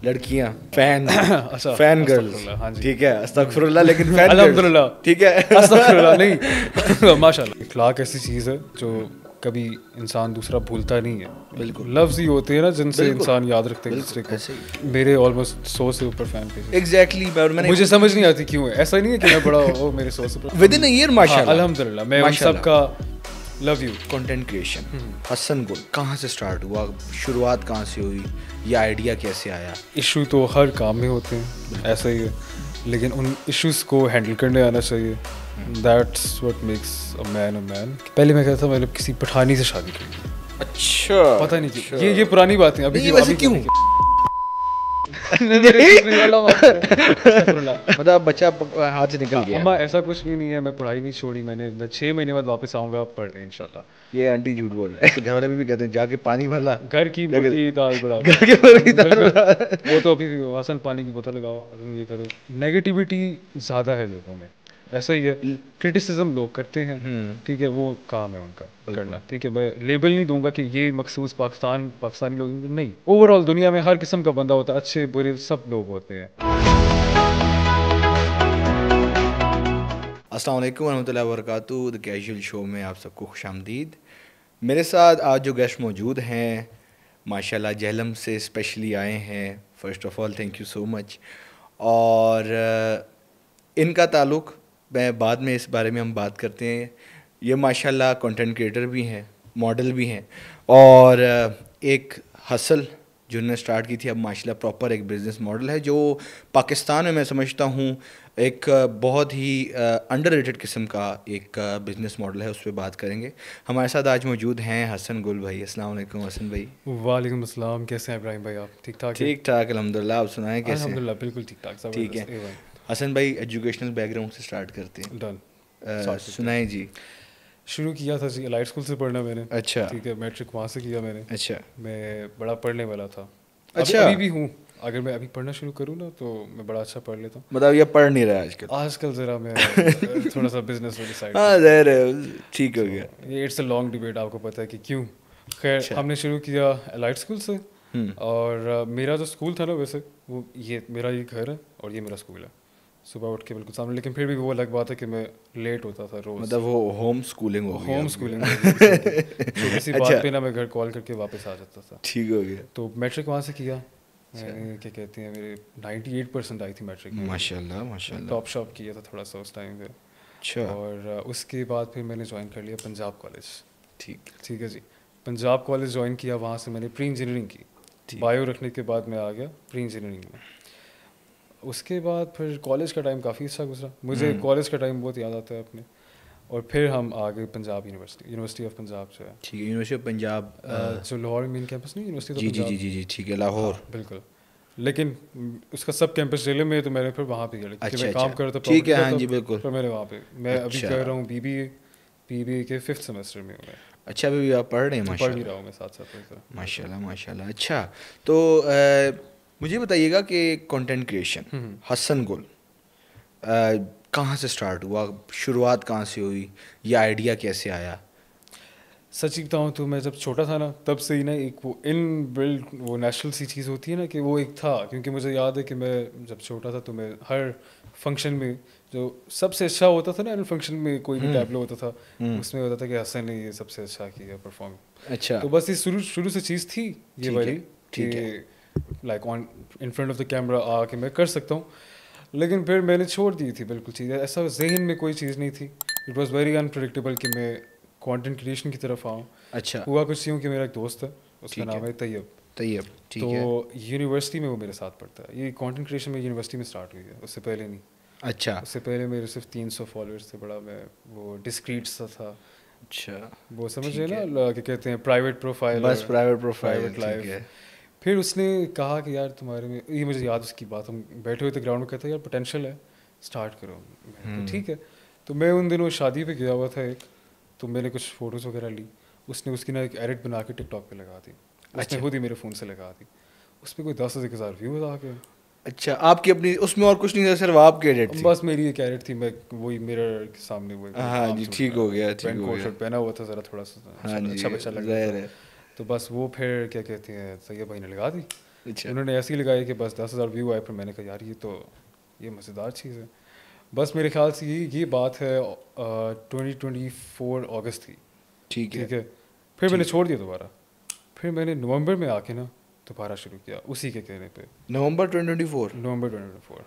लड़कियां फैन अच्छा, fan girls, अस्तगफुरुल्लाह, हाँ जी। ठीक है, अस्तगफुरुल्लाह, लेकिन फैन अल्हम्दुलिल्लाह, गर्ल्स, ठीक है। अस्तगफुरुल्लाह नहीं माशाल्लाह। इखलाक ऐसी चीज़ है जो कभी इंसान दूसरा भूलता नहीं है। बिल्कुल लफ्ज़ ही होते हैं ना जिनसे बिल्कुल, इंसान याद रखते हैं एक बिल्कुल, दूसरे को। ऐसे ही मेरे ऑलमोस्ट 100 से ऊपर फैन पेजेस। एग्जैक्टली। और मैंने मुझे समझ नहीं आती क्यों है, ऐसा नहीं है कि मैं बड़ा वो मेरे 100 से ऊपर। विद इन अ ईयर माशाल्लाह, अल्हम्दुलिल्लाह, मैं उन माशाल्लाह। सब का love you. Content creation Hassan Gul कहाँ से स्टार्ट हुआ, शुरुआत कहाँ से हुई, ये आइडिया कैसे आया? इशू तो हर काम में होते हैं, ऐसा ही है, लेकिन उन इश्यूज को हैंडल करने आना चाहिए। That's what makes a man. पहले मैं कहता था मैंने किसी पठानी से शादी की, अच्छा, पता नहीं क्यों। ये पुरानी बात है, अभी नहीं, की वैसे अभी क्यों? मतलब बच्चा हाथ से निकल गया। अम्मा ऐसा कुछ भी नहीं है, मैं पढ़ाई नहीं छोड़ी मैंने। मैं 6 महीने बाद वापस आऊँगा पढ़ने इंशाल्लाह। ये आंटी झूठ बोल रहे हैं, घर वाले भी कहते हैं जाके पानी भरला, घर की मुर्गी दाल बड़ा, घर के मुर्गी दाल बिल्कुल। बड़ा। वो तो अभी वासन पानी की बोतल लगाओ, ये करो। नेगेटिविटी ज़्यादा है लोगों में, ऐसा ही है। क्रिटिसिज्म लोग करते हैं, ठीक है, वो काम है उनका करना, ठीक है। मैं लेबल नहीं दूंगा कि ये मखसूस पाकिस्तानी लोग नहीं, ओवरऑल दुनिया में हर किस्म का बंदा होता है, अच्छे बुरे सब लोग होते हैं। अस्सलाम वालेकुम रहमतुल्लाहि व बरकातुहू। द कैजुअल शो में आप सबको खुशामदीद। मेरे साथ आज जो गेस्ट मौजूद हैं माशाल्लाह जहलम से स्पेशली आए हैं। First of all thank you so much. और इनका ताल्लुक़ मैं बाद में इस बारे में हम बात करते हैं। ये माशाल्लाह कंटेंट क्रिएटर भी हैं, मॉडल भी हैं, और एक हसल जो उन्होंने स्टार्ट की थी अब माशाल्लाह प्रॉपर एक बिज़नेस मॉडल है जो पाकिस्तान में मैं समझता हूँ एक बहुत ही अंडररेटेड किस्म का एक बिज़नेस मॉडल है। उस पर बात करेंगे। हमारे साथ आज मौजूद हैं हसन गुल भाई। अस्सलाम वालेकुम हसन भाई। वालेकुम अस्सलाम, कैसे हैं इब्राहिम भाई आप? ठीक ठाक? ठीक ठाक अल्हम्दुलिल्लाह, आप सुनाएं कैसे? अल्हम्दुलिल्लाह बिल्कुल ठीक ठाक, ठीक है। हसन भाई एजुकेशनल बैकग्राउंड से स्टार्ट करते हैं। डन। सुनाएं जी। शुरू किया था जी एलाइट स्कूल से पढ़ना मैंने। अच्छा, ठीक है, मैट्रिक वहाँ से किया मैंने। अच्छा, मैं बड़ा पढ़ने वाला था। अच्छा। अभी भी हूँ। अगर मैं अभी पढ़ना शुरू करूँ ना तो मैं बड़ा अच्छा पढ़ लेता हूँ। मतलब ये पढ़ नहीं रहा है आजकल? आजकल ज़रा मैं थोड़ा सा बिजनेस वाली साइड। हाँ ज़ाहिर है, ठीक हो गया। ये इट्स अ लॉन्ग डिबेट, आपको पता है कि क्यों। खैर अच्छा। हमने शुरू किया एलाइट स्कूल से, और मेरा जो स्कूल था ना वैसे वो ये मेरा ये घर है और ये मेरा स्कूल है, सुबह उठ के बिल्कुल सामने। लेकिन फिर भी वो अलग बात है कि मैं लेट होता था रोज़। मतलब वो होम स्कूलिंग हो गई होम आपकी। स्कूलिंग छोटी सी अच्छा। बात पे ना मैं घर कॉल करके वापस आ जाता था। ठीक हो गया। तो मैट्रिक वहाँ से किया मैंने, क्या कहते हैं, मेरे 98% आई थी मैट्रिक में। माशाल्लाह माशाल्लाह। टॉप शॉप किया था थोड़ा सा उस टाइम पे। अच्छा, और उसके बाद फिर मैंने ज्वाइन कर लिया पंजाब कॉलेज। ठीक है जी, पंजाब कॉलेज ज्वाइन किया। वहाँ से मैंने प्री इंजीनियरिंग की। बायो रखने के बाद मैं आ गया प्री इंजीनियरिंग में। उसके बाद फिर कॉलेज का टाइम काफ़ी अच्छा गुजरा मुझे। कॉलेज का टाइम बहुत याद आता है अपने। और फिर हम आ गए पंजाब यूनिवर्सिटी ऑफ पंजाब जो है। ठीक है, यूनिवर्सिटी ऑफ पंजाब जो लाहौर मेन कैंपस नहीं, यूनिवर्सिटी जी ऑफ जी पंजाब। जी जी जी, ठीक है, लाहौर। हाँ, बिल्कुल। लेकिन उसका सब कैंपस जिले में, तो मैंने फिर वहाँ पे गया क्योंकि मैं काम कर रहा था। ठीक है, हाँ जी बिल्कुल। फिर मैंने वहाँ पे मैं अभी अच्छा। कर रहा हूँ बीबीए के 5th सेमेस्टर में हूँ मैं। अच्छा, अभी भी आप पढ़ रहे हैं? पढ़ भी माशाल्लाह रहा हूँ मैं साथ साथ। माशाल्लाह माशाल्लाह। अच्छा, तो मुझे बताइएगा कि कंटेंट क्रिएशन हसन गुल कहाँ से स्टार्ट हुआ, शुरुआत कहाँ से हुई, ये आइडिया कैसे आया? सच बताऊँ तो मैं जब छोटा था ना तब से ही ना एक वो इन बिल्ड वो नेचुरल सी चीज़ होती है ना कि वो एक था। क्योंकि मुझे याद है कि मैं जब छोटा था तो मैं हर फंक्शन में जो सबसे अच्छा होता था ना, एनुअल फंक्शन में कोई भी टैबलो होता था उसमें होता था कि हसन ने ये सबसे अच्छा किया परफॉर्म। अच्छा, तो बस ये शुरू से चीज़ थी ये वाली कि like on in front of the camera आके मैं कर सकता हूँ। लेकिन फिर मैंने छोड़ दी थी बिल्कुल चीज़, ऐसा जहन में कोई चीज़ नहीं थी। इट वॉज़ वेरी अनप्रडिक्टेबल कि मैं कंटेंट क्रिएशन की तरफ आऊँ। अच्छा, हुआ कुछ यूँ कि मेरा एक दोस्त है, उसका नाम है तैयब। ठीक तो है। यूनिवर्सिटी में वो मेरे साथ पढ़ता है। ये कंटेंट क्रिएशन में यूनिवर्सिटी में स्टार्ट हुई है, उससे पहले नहीं। अच्छा, उससे पहले मेरे सिर्फ 300 फॉलोअर्स थे। बड़ा मैं वो डिस्क्रीट सा था। अच्छा, वो समझे ना क्या कहते हैं, प्राइवेट प्रोफाइल। बस प्राइवेट प्रोफाइल, प्राइवेट ठीक है। लाइफ। फिर उसने कहा कि यार तुम्हारे में, ये मुझे याद उसकी बात, हम बैठे हुए थे ग्राउंड में, कहता यार पोटेंशियल है, स्टार्ट करो। तो ठीक है। तो मैं उन दिनों शादी पे गया हुआ था एक, तो मैंने कुछ फ़ोटोज़ वगैरह ली। उसने उसकी ना एक एडिट बना के टिकटॉक पे लगा दी। उसने खुद ही मेरे फ़ोन से लगा दी। उसमें कोई 10,000 व्यूज़ आ गए। अच्छा, आपकी अपनी उसमें और कुछ नहीं था, सिर्फ आपकी एडिट थी? बस मेरी एक एडिट थी, मैं वही मिरर के सामने वो हाँ जी, ठीक हो गया, ठीक हो गया। शर्ट पहना हुआ था, ज़रा थोड़ा सा हाँ जी, अच्छा बच्चा लग रहा था। तो बस वो फिर क्या कहते हैं सैयद भाई ने लगा दी। अच्छा। उन्होंने ऐसे ही लगाया कि बस 10,000 व्यू आए, फिर मैंने कहा यार ये मज़ेदार चीज़ है। बस मेरे ख्याल से ये बात है 2024 अगस्त की, ठीक है। ठीक है। फिर मैंने ठीक। छोड़ दिया दोबारा, फिर मैंने नवंबर में आके ना दोबारा शुरू किया उसी के कहने पे, नवंबर 2024। नवंबर 2024।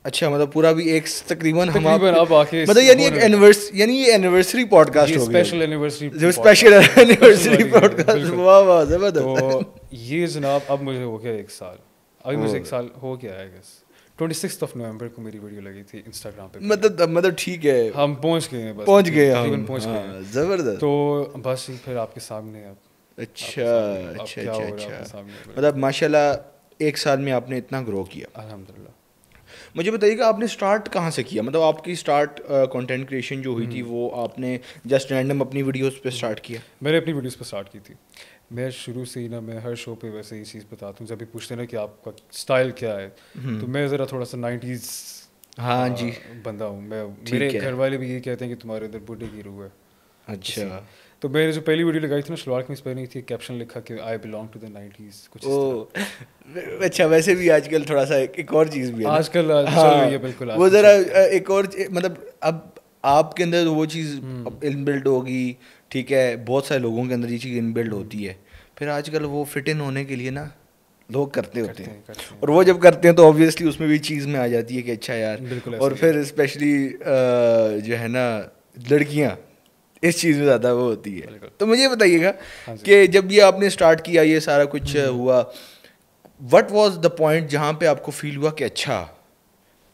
अच्छा, मतलब पूरा भी एक तकरीबन हम तकरीबन आप अब आके मतलब यानी एक होने लगा। एनिवर्सरी, यानी ये एनिवर्सरी पॉडकास्ट ये हो गया, स्पेशल एनिवर्सरी जो स्पेशल एनिवर्सरी पॉडकास्ट। बिल्कुल। वाह वाह, जबरदस्त। तो ये जनाब अब मुझे हो गया 1 साल, अभी मुझे ओ। 1 साल हो गया है। गेस 26 नवंबर को मेरी वीडियो लगी थी इंस्टाग्राम पे। मतलब ठीक है, हम पहुंच गए हैं, बस पहुंच गए तकरीबन हम। पहुंच गए हाँ, हैं। जबरदस्त। तो बस फिर आपके सामने अब अच्छा अब अच्छा क्या अच्छा हो रहा है आपके अच्छा, सामने। मतलब माशाल्लाह 1 साल में आपने इतना ग्रो किया। अल्हम्दुलिल्लाह। मुझे बताइएगा आपने स्टार्ट कहाँ से किया, मतलब आपकी स्टार्ट कंटेंट क्रिएशन जो हुई थी वो आपने जस्ट रैंडम अपनी वीडियोस पे स्टार्ट किया? मैंने अपनी वीडियोस पे स्टार्ट की थी। मैं शुरू से ही ना, मैं हर शो पे वैसे ही चीज़ बताता हूँ, जब भी पूछते हैं ना कि आपका स्टाइल क्या है, तो मैं ज़रा थोड़ा सा 90s हाँ जी, बंदा हूँ मैं। ठीक मेरे है। घर वाले भी यही कहते हैं कि तुम्हारे अंदर बुढ़े की रूह है। अच्छा। तो मैंने जो पहली वीडियो लगाई थी ना, शलवार कमीज पहनी थी, कैप्शन लिखा कि I belong to the 90s, कुछ इस तरह। ओ अच्छा, वैसे भी आजकल थोड़ा सा एक और चीज़ भी है ना। आजकल चल हाँ, रही है, बिल्कुल वो आजकल ज़रा चल रही है। एक और मतलब अब आपके अंदर वो चीज़ इनबिल्ड होगी, ठीक है, बहुत सारे लोगों के अंदर ये चीज़ इनबिल्ड होती है, फिर आजकल वो फिट इन होने के लिए ना लोग करते होते हैं, करते हैं। और वो जब करते हैं तो ऑब्वियसली उसमें भी चीज़ में आ जाती है कि अच्छा यार। बिल्कुल और ऐसे ही फिर स्पेशली जो है ना लड़कियाँ इस चीज़ में ज़्यादा वो होती है। बिल्कुल। तो मुझे ये बताइएगा हाँ जी। कि जब ये आपने स्टार्ट किया, ये सारा कुछ हुआ, व्हाट वाज द पॉइंट जहाँ पे आपको फील हुआ कि अच्छा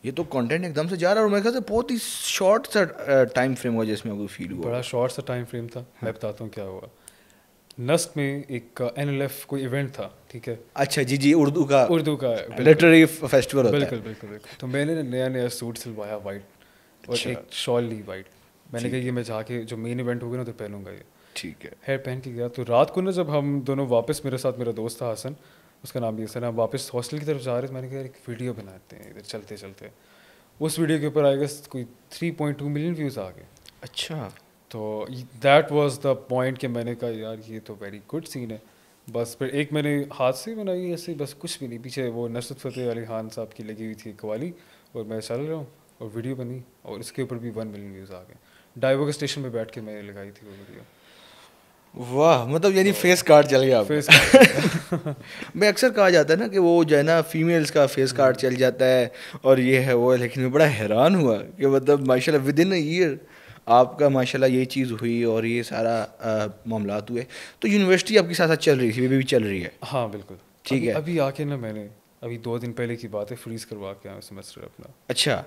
ये तो कंटेंट एकदम से जा रहा है, और मेरे ख्याल से बहुत ही शॉर्ट सा टाइम फ्रेम हुआ जिसमें आपको फील हुआ? बड़ा शॉर्ट सा टाइम फ्रेम था। मैं बताता हूँ क्या हुआ। नस्क में एक NLF कोई इवेंट था, ठीक है। अच्छा जी जी, उर्दू का उर्दू का लिटरेरी फेस्टिवल होता बिल्कुल है। बिल्कुल बिल्कुल। तो मैंने नया नया सूट सिलवाया वाइट, और अच्छा। एक शॉल ली वाइट। मैंने ठीक। कहा ये मैं जाके जो मेन इवेंट होगा ना तो पहनूंगा ये। ठीक है। हेयर पहन के गया। तो रात को ना जब हम दोनों वापस, मेरे साथ मेरा दोस्त था हसन, उसका नाम भी हसन, हम वापस हॉस्टल की तरफ जा रहे थे। मैंने कहा यार एक वीडियो बनाते हैं इधर चलते चलते। उस वीडियो के ऊपर आएगा कोई 3.2 मिलियन व्यूज़ आ गए। अच्छा। तो दैट वाज द पॉइंट कि मैंने कहा यार ये तो वेरी गुड सीन है। बस फिर एक मैंने हाथ से बनाई ऐसे, बस कुछ भी नहीं, पीछे वो नुसरत फ़तेह अली खान साहब की लगी हुई थी कवाली, और मैं चल रहा हूँ और वीडियो बनी, और इसके ऊपर भी 1 मिलियन व्यूज़ आ गए। डाइवो के स्टेशन पे बैठ के मैंने लगाई थी वो वीडियो। वाह, मतलब यानी फेस कार्ड चल गया आपका। फेस मैं अक्सर कहा जाता है ना कि वो जो है ना फीमेल्स का फेस कार्ड चल जाता है और ये है वो है, लेकिन मैं बड़ा हैरान हुआ कि मतलब माशाल्लाह विद इन अ ईयर आपका माशाल्लाह ये चीज़ हुई और ये सारा मामलात हुए। तो यूनिवर्सिटी आपके साथ साथ चल रही थी, अभी भी चल रही है? हाँ बिल्कुल। ठीक है। अभी आके ना मैंने अभी 2 दिन पहले की बात है, फ्रीज़ करवा के आया सेमेस्टर अपना। अच्छा,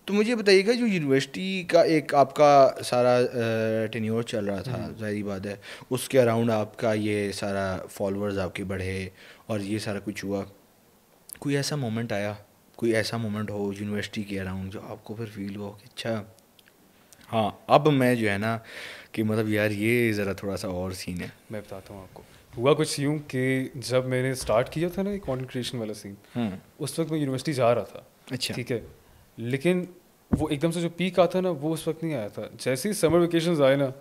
तो मुझे बताइएगा जो यूनिवर्सिटी का एक आपका सारा टेन्योर चल रहा था, ज़ाहिर बात है उसके अराउंड आपका ये सारा फॉलोअर्स आपके बढ़े और ये सारा कुछ हुआ, कोई ऐसा मोमेंट आया, कोई ऐसा मोमेंट हो यूनिवर्सिटी के अराउंड जो आपको फिर फील हो कि अच्छा हाँ अब मैं जो है ना कि मतलब यार ये ज़रा थोड़ा सा और सीन है? मैं बताता हूँ आपको। हुआ कुछ यूँ कि जब मैंने स्टार्ट किया था ना ये कंटेंट क्रिएशन वाला सीन, उस वक्त मैं यूनिवर्सिटी जा रहा था। अच्छा। ठीक है। लेकिन वो एकदम से जो पीक आता ना वो उस वक्त नहीं आया था। जैसे ही समर वेकेशंस आए ना,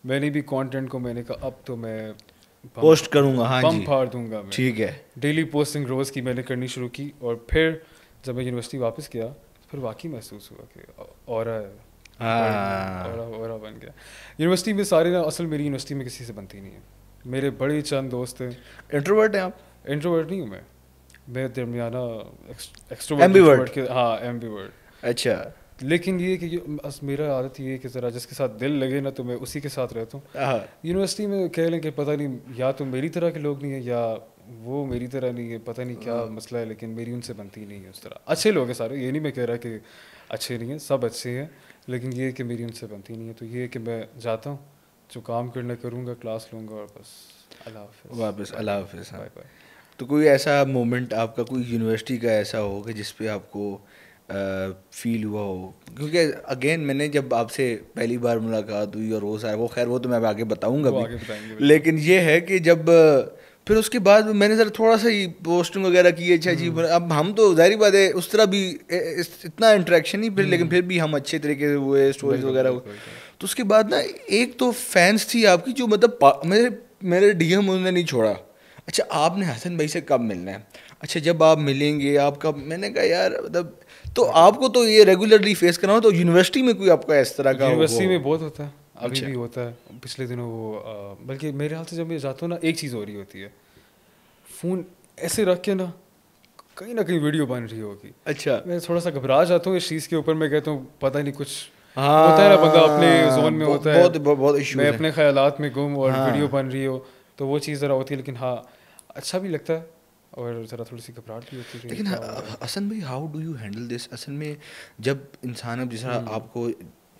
मैंने भी कंटेंट को मैंने कहा अब तो मैं पोस्ट करूँगा। हाँ बम जी, फाड़ दूंगा मैं। ठीक है। डेली पोस्टिंग रोज़ की मैंने करनी शुरू की, और फिर जब मैं यूनिवर्सिटी वापस गया फिर वाकई महसूस हुआ कि और बन गया। यूनिवर्सिटी में सारे ना, असल मेरी यूनिवर्सिटी में किसी से बनती नहीं है। मेरे बड़े चंद दोस्त हैं। इंट्रोवर्ट हैं आप? इंट्रोवर्ट नहीं हूँ मैं दरमियाना Ambivert? के, हाँ एम्बीवर्ट। अच्छा। लेकिन ये कि मेरा आदत ये है कि ज़रा जिसके साथ दिल लगे ना तो मैं उसी के साथ रहता हूँ। हाँ। यूनिवर्सिटी में कह लें कि पता नहीं या तो मेरी तरह के लोग नहीं है या वो मेरी तरह नहीं है, पता नहीं क्या मसला है, लेकिन मेरी उनसे बनती नहीं है उस तरह। अच्छे लोग हैं सारे, ये नहीं मैं कह रहा कि अच्छे नहीं हैं, सब अच्छे हैं, लेकिन ये कि मेरी उनसे बनती नहीं है। तो ये कि मैं जाता हूँ, जो काम करना करूँगा, क्लास लूँगा और बस अल्लाह हाफ़िज़, वापस अल्लाह हाफ़िज़। Bye bye. तो कोई ऐसा मोमेंट आपका कोई यूनिवर्सिटी का ऐसा हो कि जिस पे आपको फील हुआ हो? क्योंकि अगेन मैंने जब आपसे पहली बार मुलाकात हुई और वो सारा वो खैर वो तो मैं आगे बताऊंगा वो भी, आगे बताएंगे। लेकिन ये है कि जब फिर उसके बाद मैंने ज़रा थोड़ा सा ही पोस्टिंग वगैरह की, अच्छा जी अब हम तो जाहिर बात है उस तरह भी इतना इंटरेक्शन नहीं, फिर लेकिन फिर भी हम अच्छे तरीके से हुए, स्टोरीज वगैरह हुए। तो उसके बाद ना एक तो फैंस थी आपकी जो मतलब मेरे डीएम उन्होंने नहीं छोड़ा, अच्छा, आपने हसन भाई से कब मिलना है? अच्छा, जब आप मिलेंगे आप कब? मैंने कहा यार मतलब, तो आपको तो ये रेगुलरली फेस करना हो, तो यूनिवर्सिटी में कोई आपका इस तरह का यूनिवर्सिटी हो? में बहुत होता है, अभी अच्छा। भी होता है। पिछले दिनों वो बल्कि मेरे हाल से जब मैं जाता हूँ ना, एक चीज़ हो रही होती है, फ़ोन ऐसे रख के ना कहीं वीडियो बन रही होगी। अच्छा। मैं थोड़ा सा घबरा जाता हूँ इस चीज़ के ऊपर। मैं कहता हूँ पता नहीं कुछ होता है ना, बंदा अपने जोन हाँ, में होता है, बहुत बहुत बहुत मैं इश्यूज हैं। अपने ख्यालात में गुम और वीडियो हाँ, बन रही हो, तो वो चीज़ ज़रा होती है। लेकिन हाँ, अच्छा भी लगता है और ज़रा थोड़ी सी घबराहट भी होती है कि लेकिन क्या हो रहा है। हसन भाई, how do you handle this? असल में जब इंसान, अब जैसा हम्म, आपको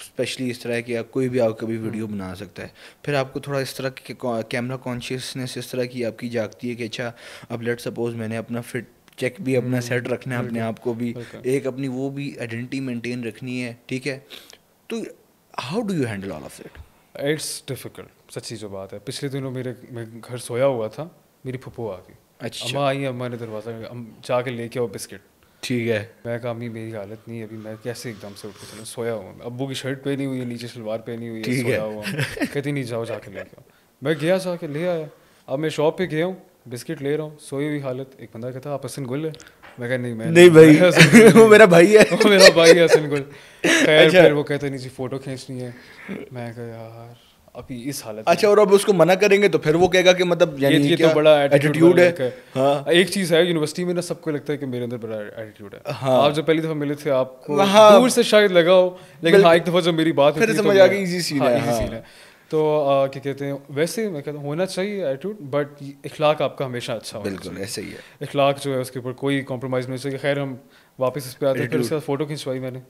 स्पेशली इस तरह की, या कोई भी आप कभी वीडियो हम्म, बना सकता है, फिर आपको थोड़ा इस तरह के कैमरा कॉन्शियसनेस इस तरह की आपकी जागती है कि अच्छा, अब लेट सपोज मैंने अपना फिट चेक भी अपना सेट रखना है, अपने बिल्कुल आप को भी बिल्कुल। एक अपनी वो भी आइडेंटिटी मेंटेन रखनी है, ठीक है? तो how do you handle all of it? It's difficult, सच्ची जो बात है। पिछले दिनों मैं घर सोया हुआ था, मेरी फूफो आ गई। अच्छा। अम्मा आई, अम्मा ने दरवाज़ा जाके लेके आओ बिस्किट। ठीक है। मैं कहा अम्मी मेरी हालत नहीं है अभी, मैं कैसे एकदम से उठ के चलूँ, सोया हुआ हूँ। अब्बू की शर्ट पहनी हुई है, नीचे शलवार पहनी हुई है, ठीक सोया है। हुआ हूँ। कहती नहीं जाओ जाके लेके आओ। मैं गया, जाके ले आया। अब मैं शॉप पे गया हूँ, बिस्किट ले रहा हूँ, सोई हुई हालत। एक बंदा कहता आप हसन गुल है? मैं कहा नहीं, मैं नहीं नहीं, भाई, मैं हसन गुल वो नहीं मेरा भाई है। हूँ। वो मेरा भाई है हसन गुल। खैर अच्छा। फिर वो कहते नहीं जी फ़ोटो खींचनी है। मैं कहा यार अभी इस हालत में, अच्छा, और अब उसको मना करेंगे तो फिर वो कहेगा कि मतलब यानी ये तो क्या बड़ा एटीट्यूड एटीट्यूड वाला है? लड़का है। हाँ। एक चीज़ है, यूनिवर्सिटी में ना सबको लगता है कि मेरे अंदर बड़ा एटीट्यूड है। हाँ। आप जब पहली दफ़ा मिले थे आपको हाँ, दूर से शायद लगा हो, लेकिन हाँ बिल्कुल। एक दफ़ा जब मेरी बात फिर होती है तो समझ आ मैं, गई, इजी सीन हाँ है। इजी सीन है। हाँ, तो क्या कहते हैं, वैसे मैं कहता हूँ होना चाहिए एटीट्यूड, बट इखलाक आपका हमेशा अच्छा होना बिल्कुल चाहिए। ऐसे ही है। इखलाक जो है उसके ऊपर कोई कॉम्प्रोमाइज़ नहीं चाहिए। खैर हम वापस इस पे आते हैं। फिर एटीट्यूड। उसके बाद फ़ोटो खिंचवाई मैंने,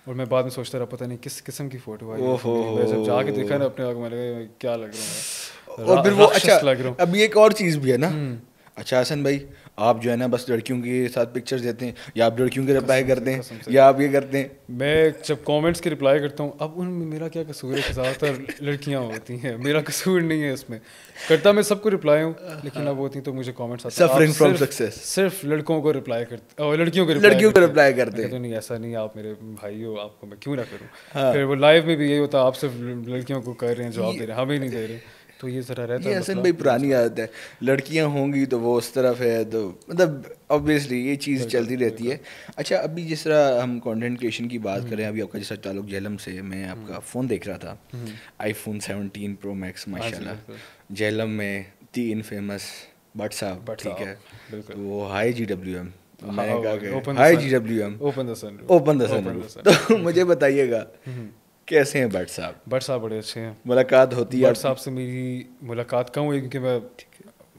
और मैं बाद में सोचता रहा पता नहीं किस किस्म की फ़ोटो आई है ओहो मेरी। मैं जब जाके देखा हो। ना अपने आप को, मैंने कहा मैं क्या लग रहा हूँ और फिर वो, अच्छा, राक्षस लग रहा हूँ। अब ये एक और चीज़ भी है ना। हम्म, अच्छा हसन भाई, आप जो है ना बस लड़कियों के साथ पिक्चर्स देते हैं, या आप लड़कियों के रिप्लाई कसम करते से हैं, कसम से। या आप ये करते हैं? मैं जब कमेंट्स के रिप्लाई करता हूँ, अब उनमें मेरा क्या कसूर है कि ज़्यादातर लड़कियाँ होती हैं, मेरा कसूर नहीं है इसमें। करता मैं सबको रिप्लाई हूँ, लेकिन अब होती तो मुझे कमेंट्स आता आप सफरिंग फ्रॉम सिर्फ सक्सेस। सिर्फ लड़कों को रिप्लाई करते और लड़कियों को रिप्लाई लड़कियों को करते हैं। रिप्लाई मैं करते कहता हैं। हूँ नहीं ऐसा नहीं, आप मेरे भाई हो, आपको मैं क्यों ना करूँ। हाँ। फिर वो लाइव में भी यही होता, आप सिर्फ लड़कियों को कर रहे हैं, जवाब ये दे रहे हैं, हमें नहीं दे रहे। तो ये ज़रा रहता ये है हसन मसला भाई लेकिन पुरानी छोड़ो। आदत है, लड़कियां होंगी तो वो उस तरफ है, तो मतलब ऑब्वियसली ये चीज़ बिल्कुल चलती रहती बिल्कुल। है। अच्छा, अभी जिस तरह हम कंटेंट क्रिएशन की बात करें, अभी आपका जैसा ताल्लुक जेलम से है, मैं आपका फ़ोन देख रहा था, आईफोन 17 प्रो मैक्स हाँ जी माशाल्लाह। बिल्कुल। जेलम में 3 फेमस भट्ट साहब, बट ठीक है? साहब तो बिल्कुल। वो हाई GWM, तो हाँ, मैंने कहा कि open the high sun, GWM, open the sun, open the open the sunroof. Sun. तो मुझे बताइएगा कैसे हैं भट्ट साहब? भट्ट साहब बड़े अच्छे हैं। मुलाकात होती है भट्ट आपकी? साहब से मेरी मुलाकात कम हुई क्योंकि मैं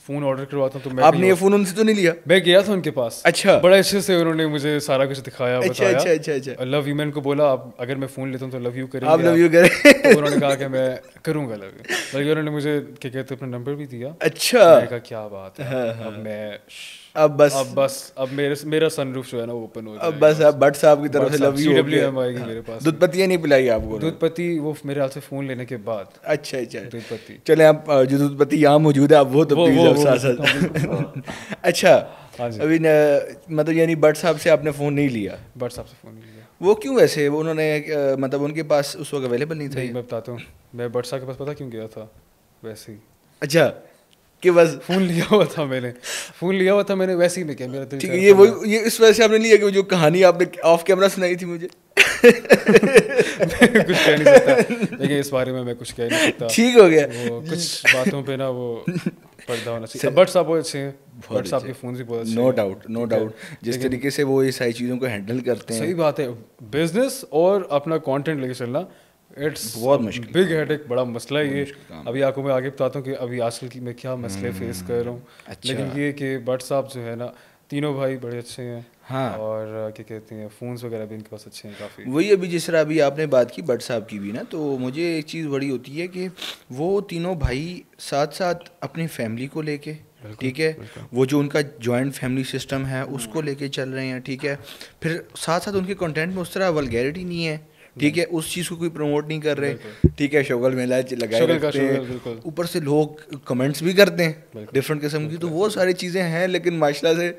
फ़ोन ऑर्डर करवाता हूँ तो मैं कहीं आपने ये और, फ़ोन उनसे तो नहीं लिया? मैं गया था उनके पास। अच्छा। बड़े अच्छे से उन्होंने मुझे सारा कुछ दिखाया, अच्छा बताया। अच्छा अच्छा अच्छा। लव यू, मैं उनको बोला आप अगर मैं फ़ोन लेता हूँ तो लव यू आप करेंगे लव आप? यू करें? तो उन्होंने कहा कि मैं करूँगा लव यू। बल्कि उन्होंने मुझे क्या कहते हैं अपना नंबर भी दिया। अच्छा। मैंने कहा क्या बात है, हाँ अब हाँ। मैं अब बस अब मेरा सनरूफ जो है ना वो ओपन हो अब जाएगा। बस अब भट्ट साहब की तरफ भट्ट से साहब लव यू हो गया। GWM आएगी हाँ। मेरे पास दूध में। पत्तियाँ नहीं पिलाई आपको उन्होंने? दूध पत्ती वो मेरे हाथ से फ़ोन लेने के बाद। अच्छा अच्छा। दूध पत्ती चले, आप जो दूध पत्ती यहाँ मौजूद है आप वो तो प्लीज आप वो साथ मैं पीता हूँ बिल्कुल। साथ। अच्छा। हाँ जी। अभी मतलब यानी भट्ट साहब से आपने फ़ोन नहीं लिया? भट्ट साहब से फ़ोन नहीं लिया। वो क्यों वैसे? वो उन्होंने मतलब उनके पास उस वक्त अवेलेबल नहीं था नहीं ये? मैं बताता हूँ, मैं भट्ट साहब के पास पता क्यों गया था, वैसे ही अच्छा, कि बस फ़ोन लिया हुआ था मैंने। फ़ोन लिया हुआ था मैंने वैसे ही, मैं क्या मेरा दिल ठीक चाह है, रहा ये था वो मैं ये इस वजह से आपने लिया कि वो जो कहानी आपने ऑफ कैमरा सुनाई थी मुझे? मैं कुछ कह नहीं सकता, लेकिन इस बारे में मैं कुछ कह नहीं सकता। ठीक हो गया। वो कुछ बातों पे ना वो पर्दा होना चाहिए। सर, भट्ट साहब बहुत अच्छे हैं, बहुत भट्ट साहब अच्छे। के फ़ोन भी बहुत अच्छे नो हैं। डाउट नो ठीक है, डाउट, जिस लेकिन तरीके से वो ये सारी चीज़ों को हैंडल करते हैं, सही बात है, बिजनेस और अपना कंटेंट लेके चलना इट्स बहुत मुश्किल बिग काम है। हेडेक, बड़ा मसला है बहुत ये। मुश्किल काम है। अभी आपको मैं आगे बताता हूँ कि अभी आजकल की मैं क्या मसले फेस कर रहा हूँ। अच्छा। लेकिन ये कि भट्ट साहब जो है ना, तीनों भाई बड़े अच्छे हैं। हाँ। और क्या कहते हैं फ़ोन्स वगैरह भी इनके पास अच्छे हैं काफ़ी। वही, अभी जिस तरह अभी आपने बात की भट्ट साहब की भी ना, तो मुझे एक चीज़ बड़ी होती है कि वो तीनों भाई साथ साथ अपनी फैमिली को लेके, ठीक है, वो जो उनका जॉइंट फैमिली सिस्टम है उसको लेके चल रहे हैं, ठीक है, फिर साथ साथ उनके कंटेंट में उस तरह वल्गैरिटी नहीं है, ठीक है, उस चीज़ को कोई प्रमोट नहीं कर रहे, ठीक है, शोगल मेला लगाए शुगल का रखते शुगल हैं, बिल्कुल ऊपर से लोग कमेंट्स भी करते हैं डिफरेंट किस्म की, तो वो सारी चीज़ें हैं, लेकिन माशाल्लाह से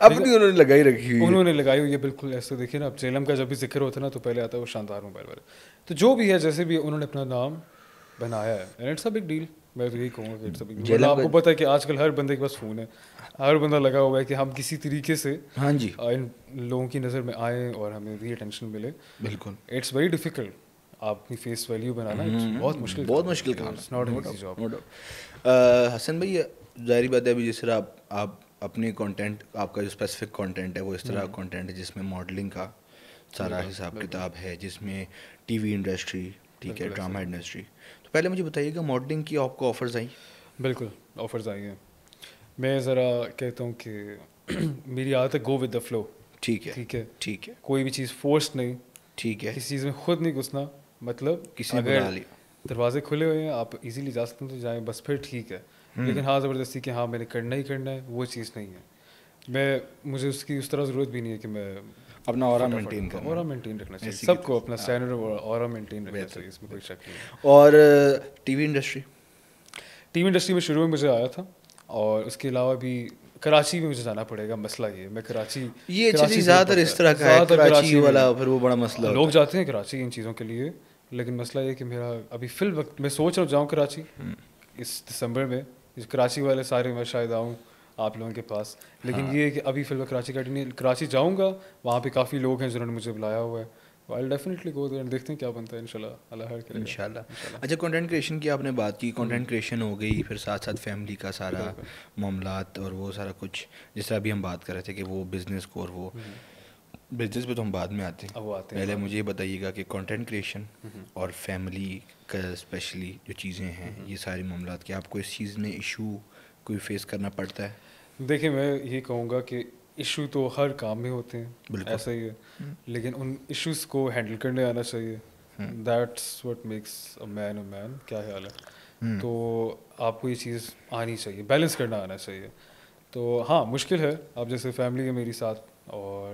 अपनी उन्होंने लगाई रखी हुई है। उन्होंने लगाई हुई है बिल्कुल। ऐसे देखिए ना, अब जेलम का जब भी जिक्र होता है ना तो पहले आता है वो शानदार मोबाइल वाले। तो जो भी है जैसे भी उन्होंने अपना नाम बनाया है, and it's a big deal. मैं तो यही कहूँगा कि इट्स अ बिग, जेलम आपको का- पता है कि आजकल हर बंदे के पास फ़ोन है, हर बंदा लगा हुआ है कि हम किसी तरीके से हाँ जी, इन लोगों की नज़र में आए और हमें भी अटेंशन मिले. बिल्कुल. It's very difficult. आप अपनी फेस वैल्यू बनाना बहुत मुश्किल बहुत काम मुश्किल है. काम इट्स है, not no an easy doubt, job. No doubt. Hassan भाई, जाहिर बात है अभी जिस तरह आप अपने कंटेंट, आपका जो स्पेसिफिक कंटेंट है वो इस तरह कंटेंट है जिसमें मॉडलिंग का सारा हिसाब किताब है, जिसमें टीवी इंडस्ट्री, ठीक है, ड्रामा इंडस्ट्री. तो पहले मुझे बताइएगा, मॉडलिंग की आपको ऑफर्स आई? बिल्कुल ऑफर्स आई हैं. मैं ज़रा कहता हूँ कि मेरी आदत है गो विद द फ्लो. ठीक है, ठीक है, ठीक है, कोई भी चीज़ फोर्स नहीं, ठीक है. किसी चीज़ में खुद नहीं घुसना. मतलब किसी ने अगर बुला लिया, दरवाजे खुले हुए हैं, आप इजीली जा सकते हैं तो जाएं, बस फिर ठीक है. लेकिन हाँ, ज़बरदस्ती कि हाँ मैंने करना ही करना है, वो चीज़ नहीं है. मुझे उसकी उस तरह ज़रूरत भी नहीं है कि मैं अपना ऑरा मेंटेन करना, ऑरा मेंटेन रखना चाहिए. ऐसी सबको की अपना स्टैंडर्ड और ऑरा मेंटेन रखना चाहिए, इसमें कोई शक नहीं है. और टीवी इंडस्ट्री? टीवी इंडस्ट्री में शुरू में मुझे आया था, और उसके अलावा भी कराची में मुझे जाना पड़ेगा. मसला ये, मैं कराची, ये कराची एक्चुअली बहुत ज़्यादातर पड़ता इस तरह का है, ज़्यादातर कराची में वाला है. फिर वो बड़ा मसला लोग होता जाते हैं कराची इन चीज़ों के लिए, लेकिन मसला ये कि मेरा अभी फिल वक्त मैं सोच रहा हूँ जाऊँ कराची इस दिसंबर में. इस कराची वाले सारे मैं शायद आऊँ आप लोगों के पास, लेकिन ये है कि अभी फिल वक्त कराची का नहीं. कराची जाऊँगा, वहाँ पे काफ़ी लोग हैं जिन्होंने मुझे बुलाया हुआ है. आई डेफिनेटली गो देयर, देखते हैं क्या बनता है. इंशाल्लाह, अल्लाह खैर है करेगा. इंशाल्लाह. अच्छा, कंटेंट क्रिएशन की आपने बात की, कंटेंट क्रिएशन हो गई, फिर साथ साथ फैमिली का सारा मामलात और वो सारा कुछ, जिस तरह अभी हम बात कर रहे थे कि वो बिज़नेस को, और वो बिजनेस पे तो हम बाद में आते हैं. अब वो आते हैं पहले बाद में. मुझे ये बताइएगा कि कंटेंट क्रिएशन और फैमिली का स्पेशली जो चीज़ें हैं, ये सारी मामलात, कि आपको इस चीज़ में इशू कोई फेस करना पड़ता है? देखिए, मैं ये कहूँगा कि इशू तो हर काम में होते हैं, बिल्कुल. ऐसा ही है. लेकिन उन इश्यूज को हैंडल करने आना चाहिए. That's what makes a man. क्या ख्याल है? तो आपको ये चीज़ आनी चाहिए, बैलेंस करना आना चाहिए. तो हाँ, मुश्किल है. अब जैसे फैमिली है मेरी साथ, और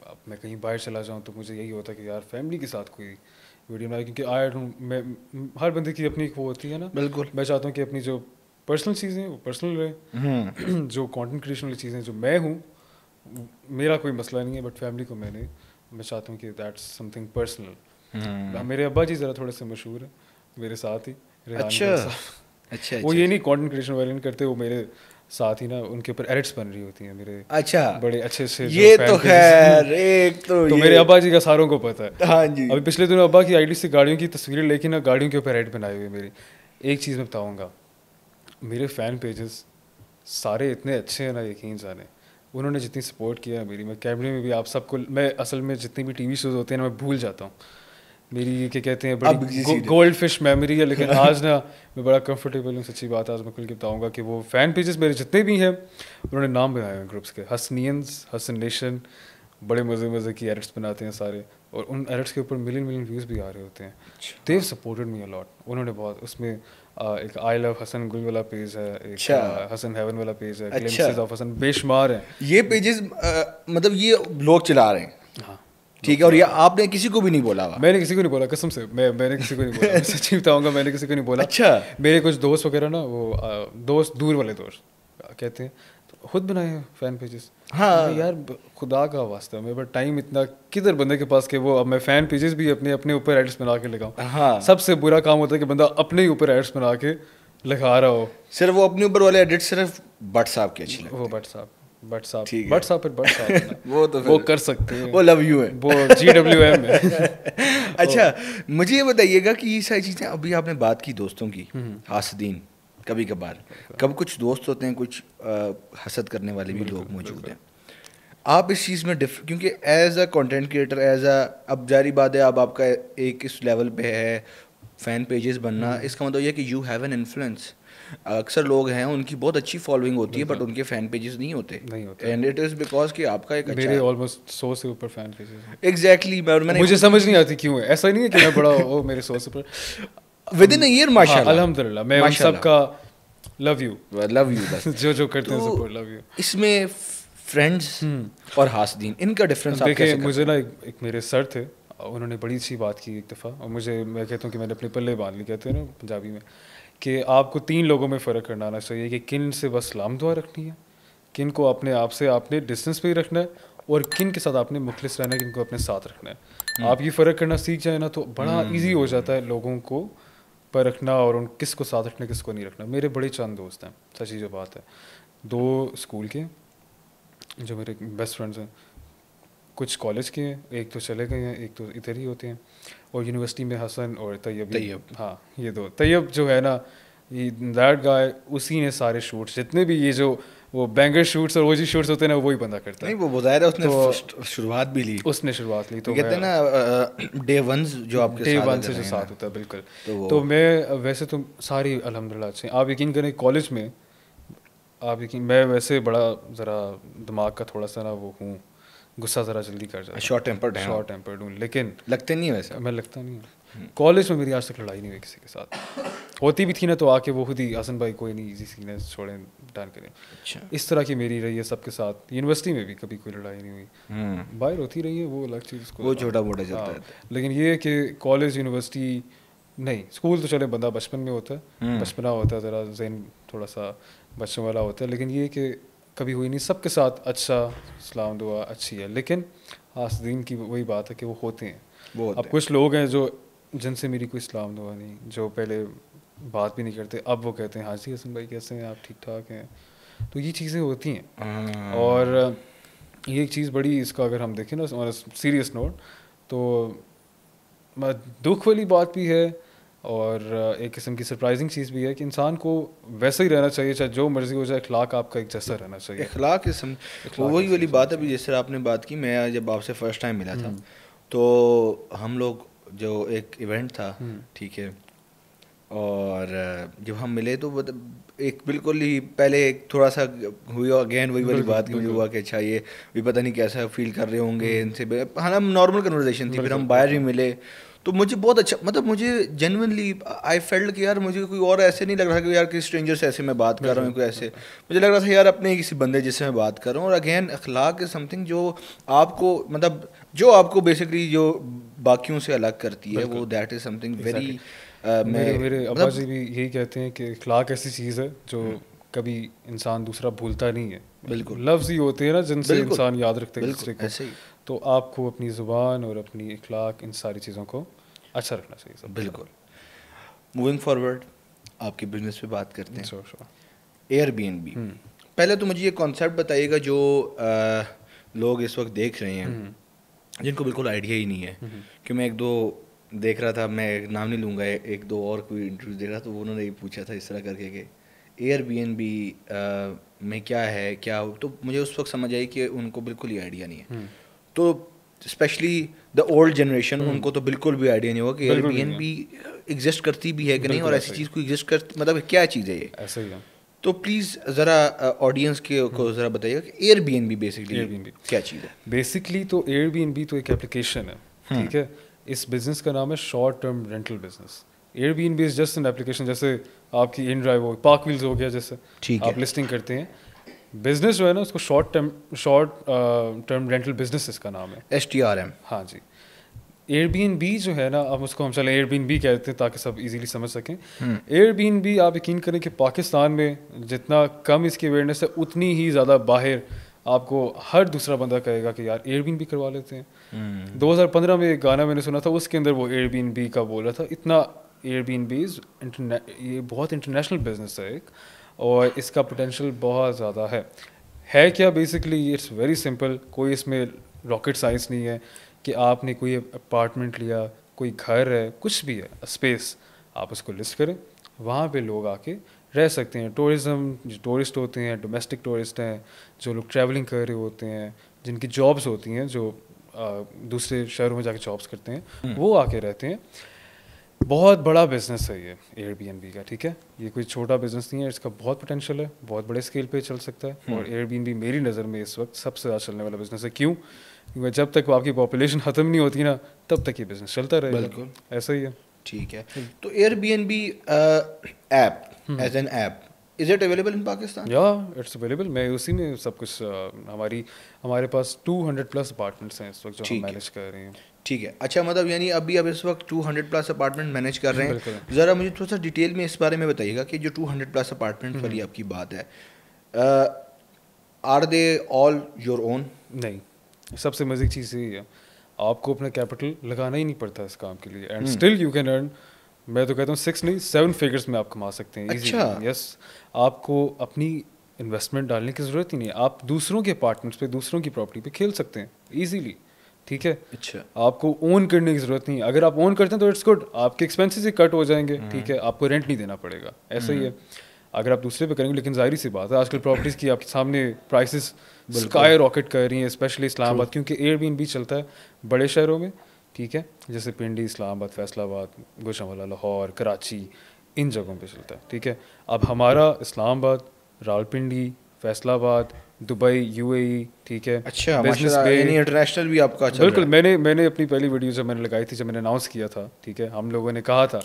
अब मैं कहीं बाहर चला जाऊँ तो मुझे यही होता है कि यार फैमिली के साथ कोई वीडियो बनाए, क्योंकि मैं हर बंदे की अपनी एक वो होती है ना. बिल्कुल. मैं चाहता हूँ कि अपनी जो पर्सनल चीज़ें हैं वो पर्सनल रहे. जो कंटेंट क्रिएशन वाली चीज़ें जो मैं हूँ, मेरा कोई मसला नहीं है, बट फैमिली को मैं चाहता हूँ कि दैट्स समथिंग पर्सनल. मेरे अब्बा जी ज़रा थोड़े से मशहूर हैं मेरे साथ ही. अच्छा, अच्छा. वो ये नहीं कंटेंट क्रिएशन वाले नहीं करते, वो मेरे साथ ही ना उनके ऊपर एडिट्स बन रही होती हैं मेरे. अच्छा, बड़े अच्छे से ये तो खैर एक तो तो ये, मेरे अब्बा जी का सारों को पता है. हाँ जी. अभी पिछले दिनों अब्बा की आईडी से गाड़ियों की तस्वीरें लेके ना गाड़ियों के ऊपर एड बनाए हुए मेरी. एक चीज़ मैं बताऊँगा, मेरे फ़ैन पेजेस सारे इतने अच्छे हैं ना, यकीन जाने. उन्होंने जितनी सपोर्ट किया है मेरी, मैं कैमरे में भी आप सबको, मैं असल में जितनी भी टीवी शोज़ होते हैं ना, मैं भूल जाता हूँ. मेरी ये क्या कहते हैं, बड़ी गोल्ड फिश मेमोरी है. लेकिन आज ना मैं बड़ा कंफर्टेबल हूँ, सच्ची बात है. आज मैं खुल के बताऊँगा कि वो फ़ैन पेजेस मेरे जितने भी हैं, उन्होंने नाम बनाए हैं ग्रुप्स के. हसनियंस, हसन नेशन, बड़े मज़े की एडिट्स बनाते हैं सारे, और उन एडिट्स के ऊपर मिलियन व्यूज़ भी आ रहे होते हैं. देव सपोर्टेड मी अलॉट. उन्होंने बहुत, उसमें एक आई लव हसन गुल वाला पेज है, एक हसन हेवन वाला पेज है, ग्लिम्पसेस ऑफ हसन, बेशुमार है ये पेजेस. मतलब ये लोग चला रहे हैं. हाँ, ठीक है. और ये आपने किसी को भी नहीं बोला हुआ? मैंने किसी को नहीं बोला, कसम से. मैंने किसी को नहीं बोला. सच्ची बताऊंगा, मैंने किसी को नहीं बोला. अच्छा. मेरे कुछ दोस्त वगैरह ना, वो दोस्त, दूर वाले दोस्त कहते हैं तो खुद बनाए हैं फ़ैन पेजेस. हाँ यार, खुदा का वास्ता, मेरे पास टाइम इतना किधर बंदे के पास कि वो अब मैं फ़ैन पेजेस भी अपने ऊपर एड्स बना के लगाऊं. हाँ. सबसे बुरा काम होता है कि बंदा अपने ही ऊपर एड्स बना के लगा रहा हो. सिर्फ वो अपने ऊपर वाले एडिट सिर्फ बट साहब के अच्छे लगते वो बट साहब ठीक है. बट साहब वो तो वो कर सकते हैं. वो लव यू है, वो GWM है. अच्छा, मुझे ये बताइएगा कि ये सारी चीज़ें, अभी आपने बात की दोस्तों की, हासदीन, कभी कभार कब कुछ दोस्त होते हैं, कुछ हसद करने वाले भी लोग मौजूद हैं. आप इस चीज़ में क्योंकि एज अ कंटेंट क्रिएटर, अब जारी बात है, अब आपका एक इस लेवल पे है फ़ैन पेजेस बनना, इसका मतलब ये है कि यू हैव एन इन्फ्लुएंस. अक्सर लोग हैं, उनकी बहुत अच्छी फॉलोइंग होती है, बट उनके फ़ैन पेजेस नहीं होते. एंड इट इज़ बिकॉज कि आपका एक मेरे ऑलमोस्ट 100 से ऊपर फ़ैन पेजेस हैं. एग्जैक्टली. मुझे समझ नहीं आती क्यों है. ऐसा नहीं है कि मैं बड़ा ओ मेरे 100 से ऊपर विद इन अ ईयर. माशाल्लाह, अल्हम्दुलिल्लाह. मैं उन सबका लव यू बस. जो करते हैं सपोर्ट, लव यू. इसमें फ्रेंड्स और हासदीन, इनका डिफरेंस आप देखिए, कैसे मुझे ना एक मेरे सर थे, उन्होंने बड़ी अच्छी बात की एक दफ़ा, और मैं कहता हूँ कि मैंने अपने पल्ले बांध ली, कहते हैं ना पंजाबी में, कि आपको 3 लोगों में फ़र्क करना आना चाहिए, कि किन से बस सलाम दुआ रखनी है, किन को अपने आप से आपने डिस्टेंस पे ही रखना है, और किन के साथ आपने मुखलिस रहना है, किन को अपने साथ रखना है. आप ये फ़र्क करना सीख जाए ना, तो बड़ा ईजी हो जाता है लोगों को पर रखना और उन किसको साथ रखना किसको नहीं रखना। मेरे बड़े चंद दोस्त हैं, सच्ची जो बात है, 2 स्कूल के जो मेरे बेस्ट फ्रेंड्स हैं, कुछ कॉलेज के हैं, एक तो चले गए हैं, एक तो इधर ही होते हैं, और यूनिवर्सिटी में हसन और तैयब। हाँ, ये 2। तैयब जो है ना, ये दैट गाय, उसी ने सारे शूट्स जितने भी ये जो वो बैंगर शूट्स और ओजी शूट्स होते हैं ना, वही बंदा करता है। नहीं, वो ज़ाहिर है उसने शुरुआत भी ली, उसने शुरुआत ली। तो कहते हैं ना डे 1 जो आपके डे साथ 1 से जो साथ होता है, बिल्कुल। तो मैं वैसे तो सारी अल्हम्दुलिल्लाह अच्छे, आप यकीन करें कॉलेज में, आप यकीन, मैं वैसे बड़ा ज़रा दिमाग का थोड़ा सा ना वो हूँ, गुस्सा ज़रा जल्दी कर जाता, शॉर्ट टेम्पर्ड हूँ, लेकिन लगते नहीं है वैसे। मैं लगता नहीं हूँ। कॉलेज में मेरी आज तक लड़ाई नहीं हुई किसी के साथ, होती भी थी ना तो आके वो खुद ही, हसन भाई कोई नहीं, इजी सीने छोड़ें, डन करें। अच्छा, इस तरह की मेरी रही है सबके साथ। यूनिवर्सिटी में भी कभी कोई लड़ाई नहीं हुई, बाहर होती रही है, वो अलग चीज़, उसको वो छोटा मोटा चलता है। लेकिन ये कि कॉलेज यूनिवर्सिटी नहीं, स्कूल तो चले बंदा बचपन में होता है, बचपना होता है, ज़रा जहन थोड़ा सा बच्चों वाला होता है, लेकिन ये कि कभी हुई नहीं। सबके साथ अच्छा सलाम दुआ अच्छी है, लेकिन हासदीन की वही बात है कि वो होते हैं। अब कुछ लोग हैं जो जिनसे मेरी कोई सलाम दुआ नहीं, जो पहले बात भी नहीं करते, अब वो कहते हैं हाँ जी हसन भाई कैसे हैं आप, ठीक ठाक हैं। तो ये चीज़ें होती हैं। और ये एक चीज़ बड़ी, इसका अगर हम देखें ना ऑन सीरियस नोट, तो दुख वाली बात भी है, और एक किस्म की सरप्राइजिंग चीज़ भी है कि इंसान को वैसा ही रहना चाहिए, चाहे जो मर्जी हो जाए, अखलाक आपका एक जैसा रहना चाहिए। अखलाक वही वाली बात है, जिस तरह आपने बात की, मैं जब आपसे फर्स्ट टाइम मिला था तो हम लोग जो एक इवेंट था, ठीक है, और जब हम मिले तो एक बिल्कुल ही पहले एक थोड़ा सा हुई, अगेन वही वाली बात मुझे हुआ कि अच्छा ये भी पता नहीं कैसा फील कर रहे होंगे इनसे, हाँ नॉर्मल कन्वर्सेशन थी, फिर हम बाहर ही मिले तो मुझे बहुत अच्छा, मतलब मुझे जेन्युइनली आई फेल्ट कि यार मुझे कोई और ऐसे नहीं लग रहा कि यार किसी स्ट्रेंजर से ऐसे मैं बात कर रहा हूँ, कोई ऐसे मुझे लग रहा था यार अपने ही किसी बंदे जिससे मैं बात कर रहा हूँ। और अगेन अखलाक इज समथिंग जो आपको, मतलब जो आपको बेसिकली जो बाकियों से अलग करती है, वो दैट इज समथिंग वेरी। मेरे अब्बा जी भी यही कहते हैं कि अखलाक ऐसी चीज़ है जो कभी इंसान दूसरा भूलता नहीं है। बिल्कुल, लफ्ज़ ही होते हैं ना जिनसे इंसान याद रखते हैं दूसरे को। ऐसे ही। तो आपको अपनी ज़ुबान और अपनी अखलाक, इन सारी चीज़ों को अच्छा रखना चाहिए सब। बिल्कुल। मूविंग फॉरवर्ड आपके बिजनेस पे बात करते हैं। एयरबीएनबी, पहले तो मुझे ये कॉन्सेप्ट बताइएगा जो लोग इस वक्त देख रहे हैं, जिनको बिल्कुल आइडिया ही नहीं है। कि मैं 1-2 देख रहा था, मैं नाम नहीं लूँगा, 1-2 और कोई इंटरव्यू देख रहा था, तो उन्होंने ये पूछा था इस तरह करके कि एयरबीएनबी में क्या है, क्या, तो मुझे उस वक्त समझ आई कि उनको बिल्कुल ही आइडिया नहीं है। तो स्पेशली द ओल्ड जनरेशन, उनको तो बिल्कुल भी आइडिया नहीं होगा कि एयरबीएनबी एग्जिस्ट करती भी है कि नहीं, और ऐसी चीज़ को एग्जिस्ट कर, मतलब क्या चीज़ है ये, ऐसा ही है। तो प्लीज़ ज़रा ऑडियंस को ज़रा बताइएगा कि एयरबीएनबी बेसिकली क्या चीज़ है। बेसिकली तो एयरबीएनबी तो एक एप्लीकेशन है, ठीक है। इस बिज़नेस का नाम है short term rental business. Airbnb is just an application, जैसे आपकी इन ड्राइव हो, पार्क व्हील्स हो गया, जैसे आप लिस्टिंग करते हैं। बिजनेस जो है ना, उसको शॉर्ट टर्म रेंटल बिजनेस इसका नाम है, STRM। हाँ जी। एयरबीएनबी जो है ना, अब उसको हम चले एयरबीएनबी कहते हैं ताकि सब इजीली समझ सकें। एयरबीएनबी, आप यकीन करें कि पाकिस्तान में जितना कम इसकी अवेयरनेस है, उतनी ही ज़्यादा बाहर आपको हर दूसरा बंदा कहेगा कि यार एयरबीएनबी करवा लेते हैं। 2015 में एक गाना मैंने सुना था, उसके अंदर वो एयरबीएनबी का बोला था। इतना एयरबीएनबी ये बहुत इंटरनेशनल बिजनेस है एक, और इसका पोटेंशियल बहुत ज़्यादा है क्या बेसिकली इट्स वेरी सिंपल। कोई इसमें रॉकेट साइंस नहीं है कि आपने कोई अपार्टमेंट लिया, कोई घर है, कुछ भी है, स्पेस, आप उसको लिस्ट करें, वहाँ पे लोग आके रह सकते हैं। टूरिज़्म, जो टूरिस्ट होते हैं, डोमेस्टिक टूरिस्ट हैं, जो लोग ट्रैवलिंग कर रहे होते हैं, जिनकी जॉब्स होती हैं, जो दूसरे शहरों में जाके जॉब्स करते हैं, वो आके रहते हैं। बहुत बड़ा बिजनेस है ये एयरबीएनबी का, ठीक है। ये कोई छोटा बिजनेस नहीं है, इसका बहुत पोटेंशियल है, बहुत बड़े स्केल पे चल सकता है। और एयरबीएनबी मेरी नज़र में इस वक्त सबसे ज़्यादा चलने वाला बिजनेस है। क्यों? क्योंकि जब तक आपकी पॉपुलेशन ख़त्म नहीं होती ना, तब तक ये बिजनेस चलता रहेगा। बिल्कुल ऐसा ही है। ठीक है। तो Airbnb app, as an app, is it available in Pakistan? या इट्स अवेलेबल। मैं उसी में सब कुछ, हमारे पास 200+ अपार्टमेंट्स हैं इस वक्त जो हम मैनेज कर रहे हैं। ठीक है। अच्छा, मतलब यानी अभी अब इस वक्त 200+ अपार्टमेंट मैनेज कर रहे हैं। ज़रा मुझे थोड़ा सा डिटेल में इस बारे में बताइएगा कि जो 200+ अपार्टमेंट वाली आपकी बात है, are they all your own? नहीं, सबसे मज़े की चीज़ यही है, आपको अपना कैपिटल लगाना ही नहीं पड़ता इस काम के लिए, and still you can earn मैं तो कहता हूँ 6 नहीं 7 फिगर्स में आप कमा सकते हैं easily। अच्छा। यस, आपको अपनी इन्वेस्टमेंट डालने की ज़रूरत ही नहीं है, आप दूसरों के अपार्टमेंट्स पे, दूसरों की प्रॉपर्टी पे खेल सकते हैं इजीली, ठीक है। अच्छा। आपको ओन करने की ज़रूरत नहीं है, अगर आप ओन करते हैं तो इट्स गुड, आपके एक्सपेंसेस ही कट हो जाएंगे, ठीक है, आपको रेंट नहीं देना पड़ेगा, ऐसा ही है। अगर आप दूसरे पे करेंगे, लेकिन जाहिर सी बात है आजकल प्रॉपर्टीज़ की आपके सामने प्राइसेस स्काई रॉकेट कर रही हैं, स्पेशली इस्लामाबाद, क्योंकि एयरबीएनबी चलता है बड़े शहरों में, ठीक है, जैसे पिंडी, इस्लामाबाद, फैसलाबाद, गुजरांवाला, लाहौर, कराची, इन जगहों पे चलता है, ठीक है। अब हमारा इस्लामाबाद, रावलपिंडी, फैसलाबाद, दुबई, यूएई, ठीक है, अच्छा, बिजनेस माशाल्लाह, बे, यानी इंटरनेशनल भी आपका चल बिल्कुल। रहा है। मैंने अपनी पहली वीडियो जब मैंने लगाई थी, जब मैंने अनाउंस किया था, ठीक है, हम लोगों ने कहा था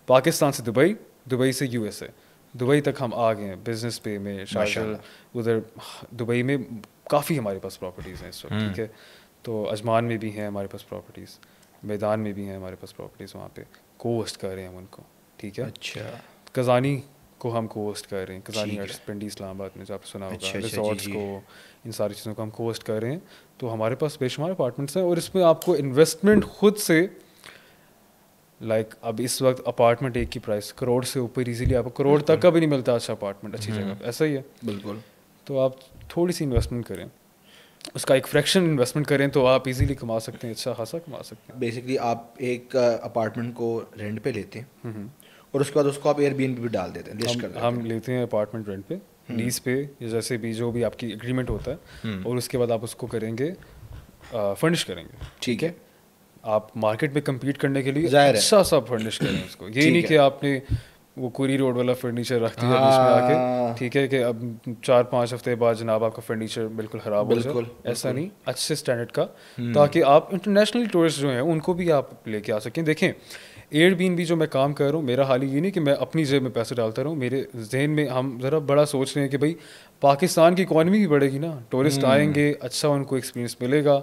पाकिस्तान से दुबई, दुबई से यूएसए, दुबई तक हम आ गए हैं बिजनेस पे में, शार्जल, उधर दुबई में काफ़ी हमारे पास प्रॉपर्टीज़ हैं इस वक्त, ठीक है। तो अजमान में भी हैं हमारे पास प्रॉपर्टीज़, मैदान में भी हैं हमारे पास प्रॉपर्टीज़, वहाँ पे कोस्ट कर रहे हैं हम उनको, ठीक है। अच्छा। कज़ानी को हम कोस्ट कर रहे हैं, कज़ानी ठीक है। आर्ट्स पिंडी इस्लामाबाद में, जो आपने सुना होगा, अच्छा, अच्छा, रिसोर्ट्स जी, को, जी। इन सारी चीज़ों को हम कोस्ट कर रहे हैं। तो हमारे पास बेशुमार अपार्टमेंट्स हैं, और इसमें आपको इन्वेस्टमेंट खुद से, लाइक अब इस वक्त अपार्टमेंट एक की प्राइस करोड़ से ऊपर, इजीली आपको करोड़ तक का भी नहीं मिलता अच्छा अपार्टमेंट अच्छी जगह पे, ऐसा ही है। बिल्कुल। तो आप थोड़ी सी इन्वेस्टमेंट करें, उसका एक फ्रैक्शन इन्वेस्टमेंट करें, तो आप इजीली कमा सकते हैं, अच्छा खासा कमा सकते हैं। बेसिकली आप एक अपार्टमेंट को रेंट पे लेते हैं और उसके बाद उसको आप एयरबीएनबी पे डाल देते हैं, लिस्ट कर देते हम हैं। लेते हैं अपार्टमेंट रेंट पे, लीज पे, या जैसे भी जो भी आपकी एग्रीमेंट होता है, और उसके बाद आप उसको करेंगे फर्निश करेंगे, ठीक है। आप मार्केट में कम्पीट करने के लिए जाहिर है। अच्छा सा फर्निश करें उसको, ये ठीक नहीं है। कि आपने वो कुरी रोड वाला फर्नीचर रख दिया बीच में आके, हाँ। ठीक है, कि अब 4-5 हफ्ते बाद जनाब आपका फर्नीचर बिल्कुल ख़राब हो बिल्कुल, जाए, ऐसा बिल्कुल। नहीं, अच्छे स्टैंडर्ड का, ताकि आप इंटरनेशनल टूरिस्ट जो हैं उनको भी आप लेके आ सकें। देखें, एयरबीएनबी जो मैं काम कर रहा हूँ, मेरा हाल ये नहीं कि मैं अपनी जेब में पैसे डालता रहूँ, मेरे जहन में हम ज़रा बड़ा सोच रहे हैं कि भाई पाकिस्तान की इकॉनमी भी बढ़ेगी ना, टूरिस्ट आएंगे, अच्छा उनको एक्सपीरियंस मिलेगा,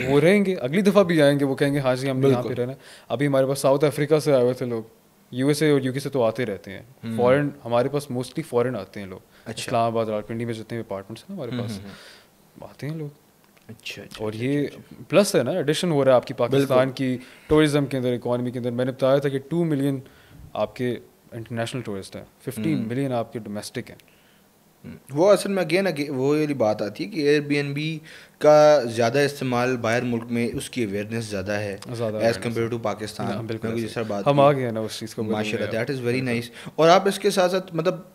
वो रहेंगे, अगली दफ़ा भी आएंगे, वो कहेंगे हाँ जी हमने यहाँ पे रहना है। अभी हमारे पास साउथ अफ्रीका से आए हुए थे लोग, यूएसए और यूके से तो आते रहते हैं, फॉरेन हमारे पास मोस्टली फॉरेन आते हैं लोग, अच्छा। इस्लामाबाद, रावलपिंडी में जितने भी अपार्टमेंट्स हैं हमारे पास आते हैं लोग। अच्छा, अच्छा। और ये प्लस है ना, एडिशन हो रहा है आपकी पाकिस्तान की टूरिज्म के अंदर, इकॉनमी के अंदर। मैंने बताया था कि 2 मिलियन आपके इंटरनेशनल टूरिस्ट हैं, 15 मिलियन आपके डोमेस्टिक हैं। वो असल में अगेन वो वाली बात आती है कि एयरबीएनबी का ज़्यादा इस्तेमाल बाहर मुल्क में, उसकी अवेयरनेस ज़्यादा है एज़ कम्पेयर टू पाकिस्तान। बिल्कुल जिस तरह बात हम आ गए ना उस चीज़ को, माशाल्लाह, दैट इज़ वेरी नाइस। और आप इसके साथ साथ मतलब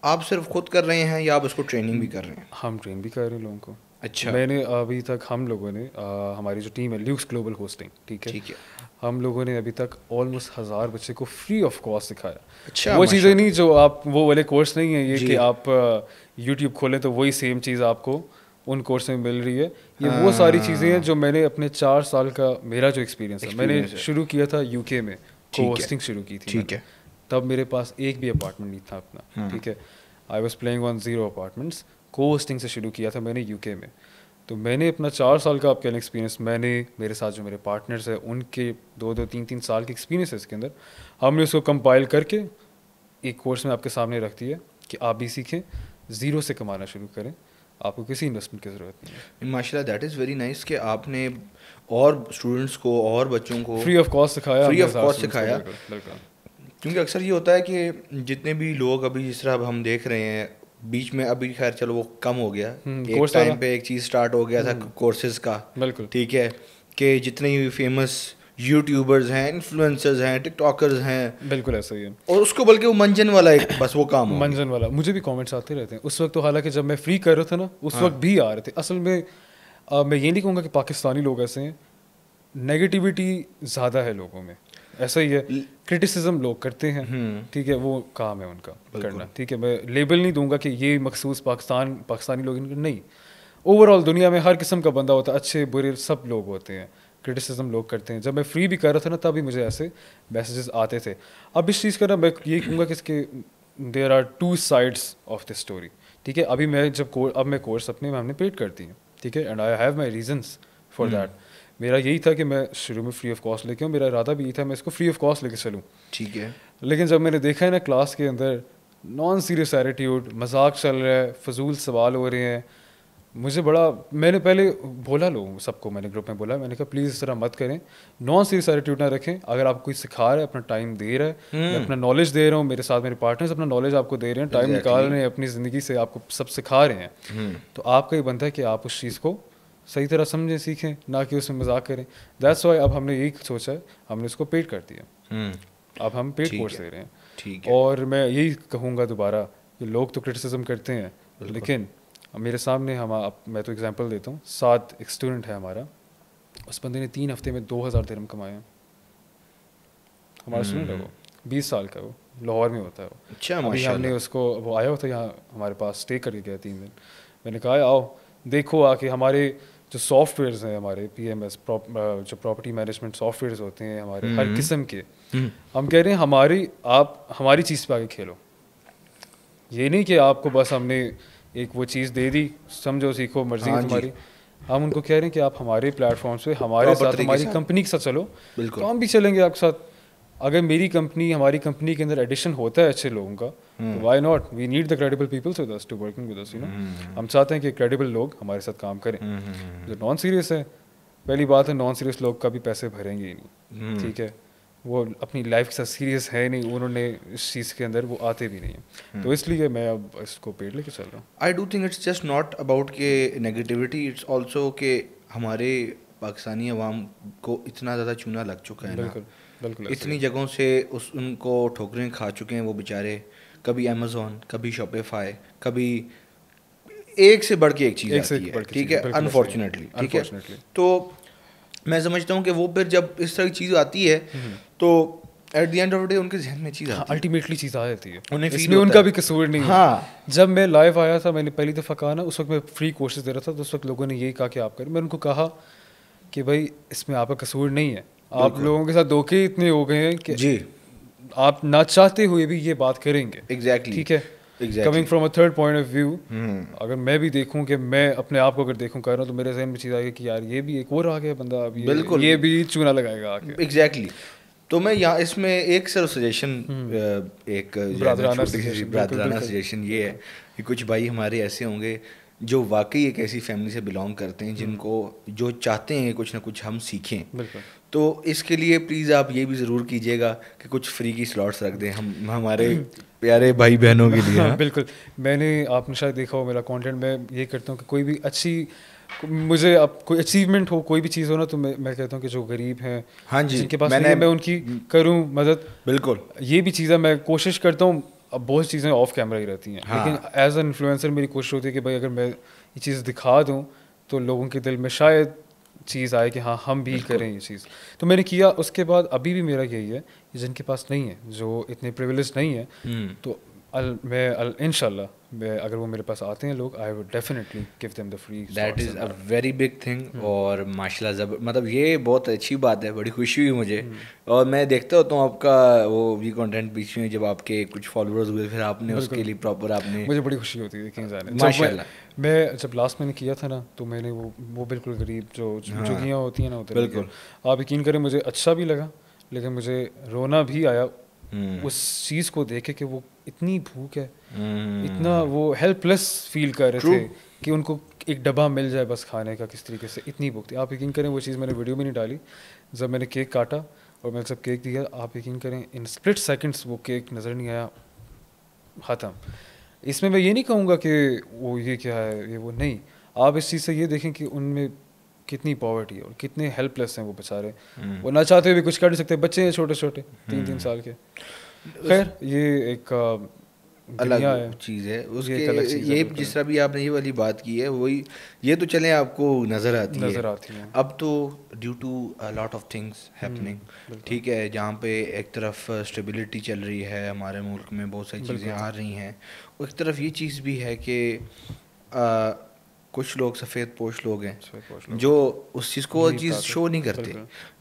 आप सिर्फ खुद कर रहे हैं या आप उसको ट्रेनिंग भी कर रहे हैं? हम ट्रेन भी कर रहे हैं लोगों को। अच्छा। मैंने अभी तक, हम लोगों ने हमारी जो टीम है ल्यूक्स ग्लोबल होस्टिंग, ठीक है, ठीक है। हम लोगों ने अभी तक ऑलमोस्ट 1000 बच्चे को फ्री ऑफ कॉस्ट सिखाया। अच्छा, वो चीज़ें नहीं जो आप, वो वाले कोर्स नहीं है ये जी। कि आप यूट्यूब खोलें तो वही सेम चीज़ आपको उन कोर्स में मिल रही है। ये वो सारी चीज़ें हैं जो मैंने अपने 4 साल का मेरा जो एक्सपीरियंस है, मैंने शुरू किया था यूके में, को होस्टिंग शुरू की थी। ठीक है। तब मेरे पास एक भी अपार्टमेंट नहीं था अपना, ठीक है, I was playing on 0 apartments. को होस्टिंग से शुरू किया था मैंने यूके में। तो मैंने अपना 4 साल का आपका एक्सपीरियंस, मैंने, मेरे साथ जो मेरे पार्टनर्स हैं उनके 2-2, 3-3 साल के एक्सपीरियंस है इसके अंदर, हमने उसको कंपाइल करके एक कोर्स में आपके सामने रख दिया कि आप भी सीखें, 0 से कमाना शुरू करें, आपको किसी इन्वेस्टमेंट की ज़रूरत नहीं है। माशाल्लाह, दैट इज़ वेरी नाइस कि आपने और स्टूडेंट्स को और बच्चों को फ्री ऑफ कॉस्ट सिखाया, फ्री ऑफ कॉस्ट सिखाया। बिल्कुल। क्योंकि अक्सर ये होता है कि जितने भी लोग अभी जिस तरह अब हम देख रहे हैं, बीच में अभी खैर चलो वो कम हो गया, एक टाइम पे एक चीज़ स्टार्ट हो गया था कोर्सेज का, बिल्कुल, ठीक है, कि जितने भी फेमस यूट्यूबर्स हैं, इन्फ्लुएंसर्स हैं, टिकटॉकर्स हैं, बिल्कुल ऐसा ही है। और उसको बल्कि वो मंजन वाला एक बस वो काम हो मंजन वाला, मुझे भी कमेंट्स आते रहते हैं उस वक्त। तो हालांकि जब मैं फ्री कर रहा था ना उस वक्त भी आ रहे थे। असल में मैं ये नहीं कहूँगा कि पाकिस्तानी लोग ऐसे हैं, नेगेटिविटी ज़्यादा है लोगों में, ऐसा ही है। क्रिटिसिज्म लोग करते हैं, ठीक है, वो काम है उनका करना, ठीक है। मैं लेबल नहीं दूंगा कि ये मखसूस पाकिस्तानी लोग, नहीं, ओवरऑल दुनिया में हर किस्म का बंदा होता है, अच्छे बुरे सब लोग होते हैं, क्रिटिसिज्म लोग करते हैं। जब मैं फ्री भी कर रहा था ना तभी मुझे ऐसे मैसेजेस आते थे। अब इस चीज़ का ना मैं ये कहूँगा कि इसके there are 2 sides of this story, ठीक है। अभी मैं जब अब मैं कोर्स अपने में हमने पेड कर दी है, ठीक है, and I have my reasons for that. मेरा यही था कि मैं शुरू में फ्री ऑफ कॉस्ट लेके आऊँ, मेरा इरादा भी यही था मैं इसको फ्री ऑफ कॉस्ट लेके चलूँ, ठीक है। लेकिन जब मैंने देखा है ना क्लास के अंदर नॉन सीरियस एटीट्यूड, मजाक चल रहा है, फजूल सवाल हो रहे हैं, मुझे बड़ा, मैंने पहले बोला लोगों सबको, मैंने ग्रुप में बोला, मैंने कहा प्लीज़ इस तरह मत करें, नॉन सीरियस एटीट्यूड ना रखें। अगर आपको कोई सिखा रहा है, अपना टाइम दे रहा है, मैं अपना नॉलेज दे रहा हूँ, मेरे साथ मेरे पार्टनर्स अपना नॉलेज आपको दे रहे हैं, टाइम निकाल रहे हैं अपनी ज़िंदगी से, आपको सब सिखा रहे हैं, तो आपका ये बनता है कि आप उस चीज़ को सही तरह समझें, सीखें, ना कि उसमें मजाक करें। दैट्स वाई अब हमने यही सोचा है, हमने उसको पेड कर दिया, अब हम पेड कोर्स दे रहे हैं। ठीक है। और मैं यही कहूँगा दोबारा कि लोग तो क्रिटिसिज्म करते हैं, लेकिन मेरे सामने मैं तो एग्जांपल देता हूँ, 7 एक स्टूडेंट है हमारा, उस बंदे ने 3 हफ्ते में 2000 दिरहम कमाए हैं। हमारा स्टूडेंट है वो, 20 साल का, वो लाहौर में होता है वो। अच्छा, अभी हमने माशाल्लाह। उसको, वो आया होता यहाँ हमारे पास स्टे करके गया 3 दिन। मैंने कहा आओ देखो आके हमारे जो सॉफ्टवेयर्स हैं, हमारे PMS जो प्रॉपर्टी मैनेजमेंट सॉफ्टवेयर्स होते हैं हमारे हर किस्म के, हम कह रहे हैं आप हमारी चीज़ पे आके खेलो। ये नहीं कि आपको बस हमने एक वो चीज़ दे दी, समझो सीखो मर्जी है तुम्हारी। हम उनको कह रहे हैं कि आप हमारे प्लेटफार्म्स पे हमारे साथ, हमारी कंपनी के साथ चलो, तो हम भी चलेंगे आपके साथ। अगर मेरी कंपनी, हमारी कंपनी के अंदर एडिशन होता है अच्छे लोगों का, तो why not, we need the credible peoples with us to working with us, you know. हम चाहते हैं कि क्रेडिबल लोग हमारे साथ काम करें। जो नॉन सीरियस है, पहली बात है नॉन सीरियस लोग कभी पैसे भरेंगे ही नहीं, ठीक है, वो अपनी लाइफ के साथ सीरियस है नहीं, उन्होंने इस चीज़ के अंदर वो आते भी नहीं हैं, तो इसलिए मैं अब इसको पेड़ लेके चल रहा हूँ। I do think it's just not about के नेगेटिविटी, इट्स ऑल्सो के हमारे पाकिस्तानी अवाम को इतना ज़्यादा चूना लग चुका है बिल्कुल ना, बिल्कुल, इतनी जगहों से उनको ठोकरें खा चुके हैं वो बेचारे। कभी अमेज़ॉन, कभी शॉपिफाई, कभी एक से बढ़ के एक चीज़ आती है, ठीक है, अनफॉर्चुनेटली, ठीक है। तो मैं समझता हूँ कि वो फिर जब इस तरह की चीज़ आती है तो at the end of the day उनके जहन में चीज़ आती है, अल्टीमेटली चीज़ आ जाती है, उन्हें फील इसमें होता उनका है। भी कसूर नहीं है। हाँ, जब मैं लाइव आया था, मैंने पहली दफ़ा कहा ना, उस वक्त मैं फ्री कोर्सेज दे रहा था, तो उस वक्त लोगों ने यही कहा कि आप करें। मैंने उनको कहा कि भाई इसमें आपका कसूर नहीं है, आप लोगों के साथ धोखे इतने हो गए हैं कि जी, आप ना चाहते हुए भी ये बात करेंगे, एग्जैक्टली, ठीक है। Coming from a third point of view, अगर मैं भी देखूं कि मैं अपने आप को अगर देखूं कर रहा हूँ, तो मेरे जहन में चीज़ आ गई कि यार ये भी एक और आ गया बंदा, अब बिल्कुल, ये भी चूना लगाएगा आके। एग्जैक्टली। तो मैं यहाँ इसमें एक सिर्फ सजेशन, एक ब्रादराना ब्रादराना सजेशन ये है कि कुछ भाई हमारे ऐसे होंगे जो वाकई एक ऐसी फैमिली से बिलोंग करते हैं जिनको जो चाहते हैं कुछ ना कुछ हम सीखें, बिल्कुल। तो इसके लिए प्लीज़ आप ये भी ज़रूर कीजिएगा कि कुछ फ्री की स्लॉट्स रख दें हम हमारे प्यारे भाई बहनों के लिए। हाँ? बिल्कुल, मैंने, आपने शायद देखा हो मेरा कंटेंट, मैं ये करता हूँ कि कोई भी अच्छी, मुझे अब कोई अचीवमेंट हो, कोई भी चीज़ हो ना, तो मैं कहता हूँ कि जो गरीब हैं, हाँ जी, जिनके पास नहीं है, मैं उनकी करूँ मदद। बिल्कुल, ये भी चीज़ है, मैं कोशिश करता हूँ। अब बहुत चीज़ें ऑफ कैमरा ही रहती हैं, हाँ। लेकिन एज एन इन्फ्लुएंसर मेरी कोशिश होती है कि भाई अगर मैं ये चीज़ दिखा दूँ तो लोगों के दिल में शायद चीज़ आए कि हाँ हम भी करें ये चीज़। तो मैंने किया, उसके बाद अभी भी मेरा यही है, जिनके पास नहीं है, जो इतने प्रिविलेज नहीं है, तो इंशाल्लाह मैं, अगर वो मेरे पास आते हैं लोग, I would definitely give them the free. That is a very big thing. और माशाल्लाह मतलब ये बहुत अच्छी बात है, बड़ी खुशी हुई मुझे। और मैं देखता होता हूँ आपका वो भी कंटेंट बीच में, जब आपके कुछ फॉलोअर्स हुए फिर आपने उसके लिए प्रॉपर आपने, मुझे बड़ी खुशी होती है कि जाने माशाल्लाह। मैं जब लास्ट मैंने किया था ना, तो मैंने वो बिल्कुल गरीब जो झुग्गियाँ होती हैं ना, उधर बिल्कुल, आप यकीन करें मुझे अच्छा भी लगा, लेकिन मुझे रोना भी आया उस चीज़ को देखे कि वो इतनी भूख है, इतना वो हेल्पलेस फील कर रहे थे कि उनको एक डब्बा मिल जाए बस खाने का, किस तरीके से इतनी भूख थी। आप यकीन करें वो चीज़ मैंने वीडियो में नहीं डाली, जब मैंने केक काटा और मैंने जब केक दिया, आप यकीन करें इन स्प्लिट सेकंड्स वो केक नज़र नहीं आया, ख़त्म। इसमें मैं ये नहीं कहूँगा कि वो ये क्या है, ये वो नहीं, आप इस चीज़ से ये देखें कि उनमें कितनी पॉवर्टी है और कितने हेल्पलेस हैं वो बेचारे, वो ना चाहते हुए भी कुछ कर नहीं सकते, बच्चे हैं छोटे छोटे 3-3 साल के। खैर ये एक अलग चीज़ है उसके, ये जिस तरह भी आपने ये वाली बात की है वही, ये तो चलें आपको नज़र आती है। अब तो due to a lot of things happening, ठीक है, जहाँ पे एक तरफ स्टेबिलिटी चल रही है हमारे मुल्क में, बहुत सारी चीज़ें आ रही हैं, और एक तरफ ये चीज़ भी है कि कुछ लोग सफ़ेद पोश लोग हैं जो उस चीज़ को चीज़ शो नहीं करते,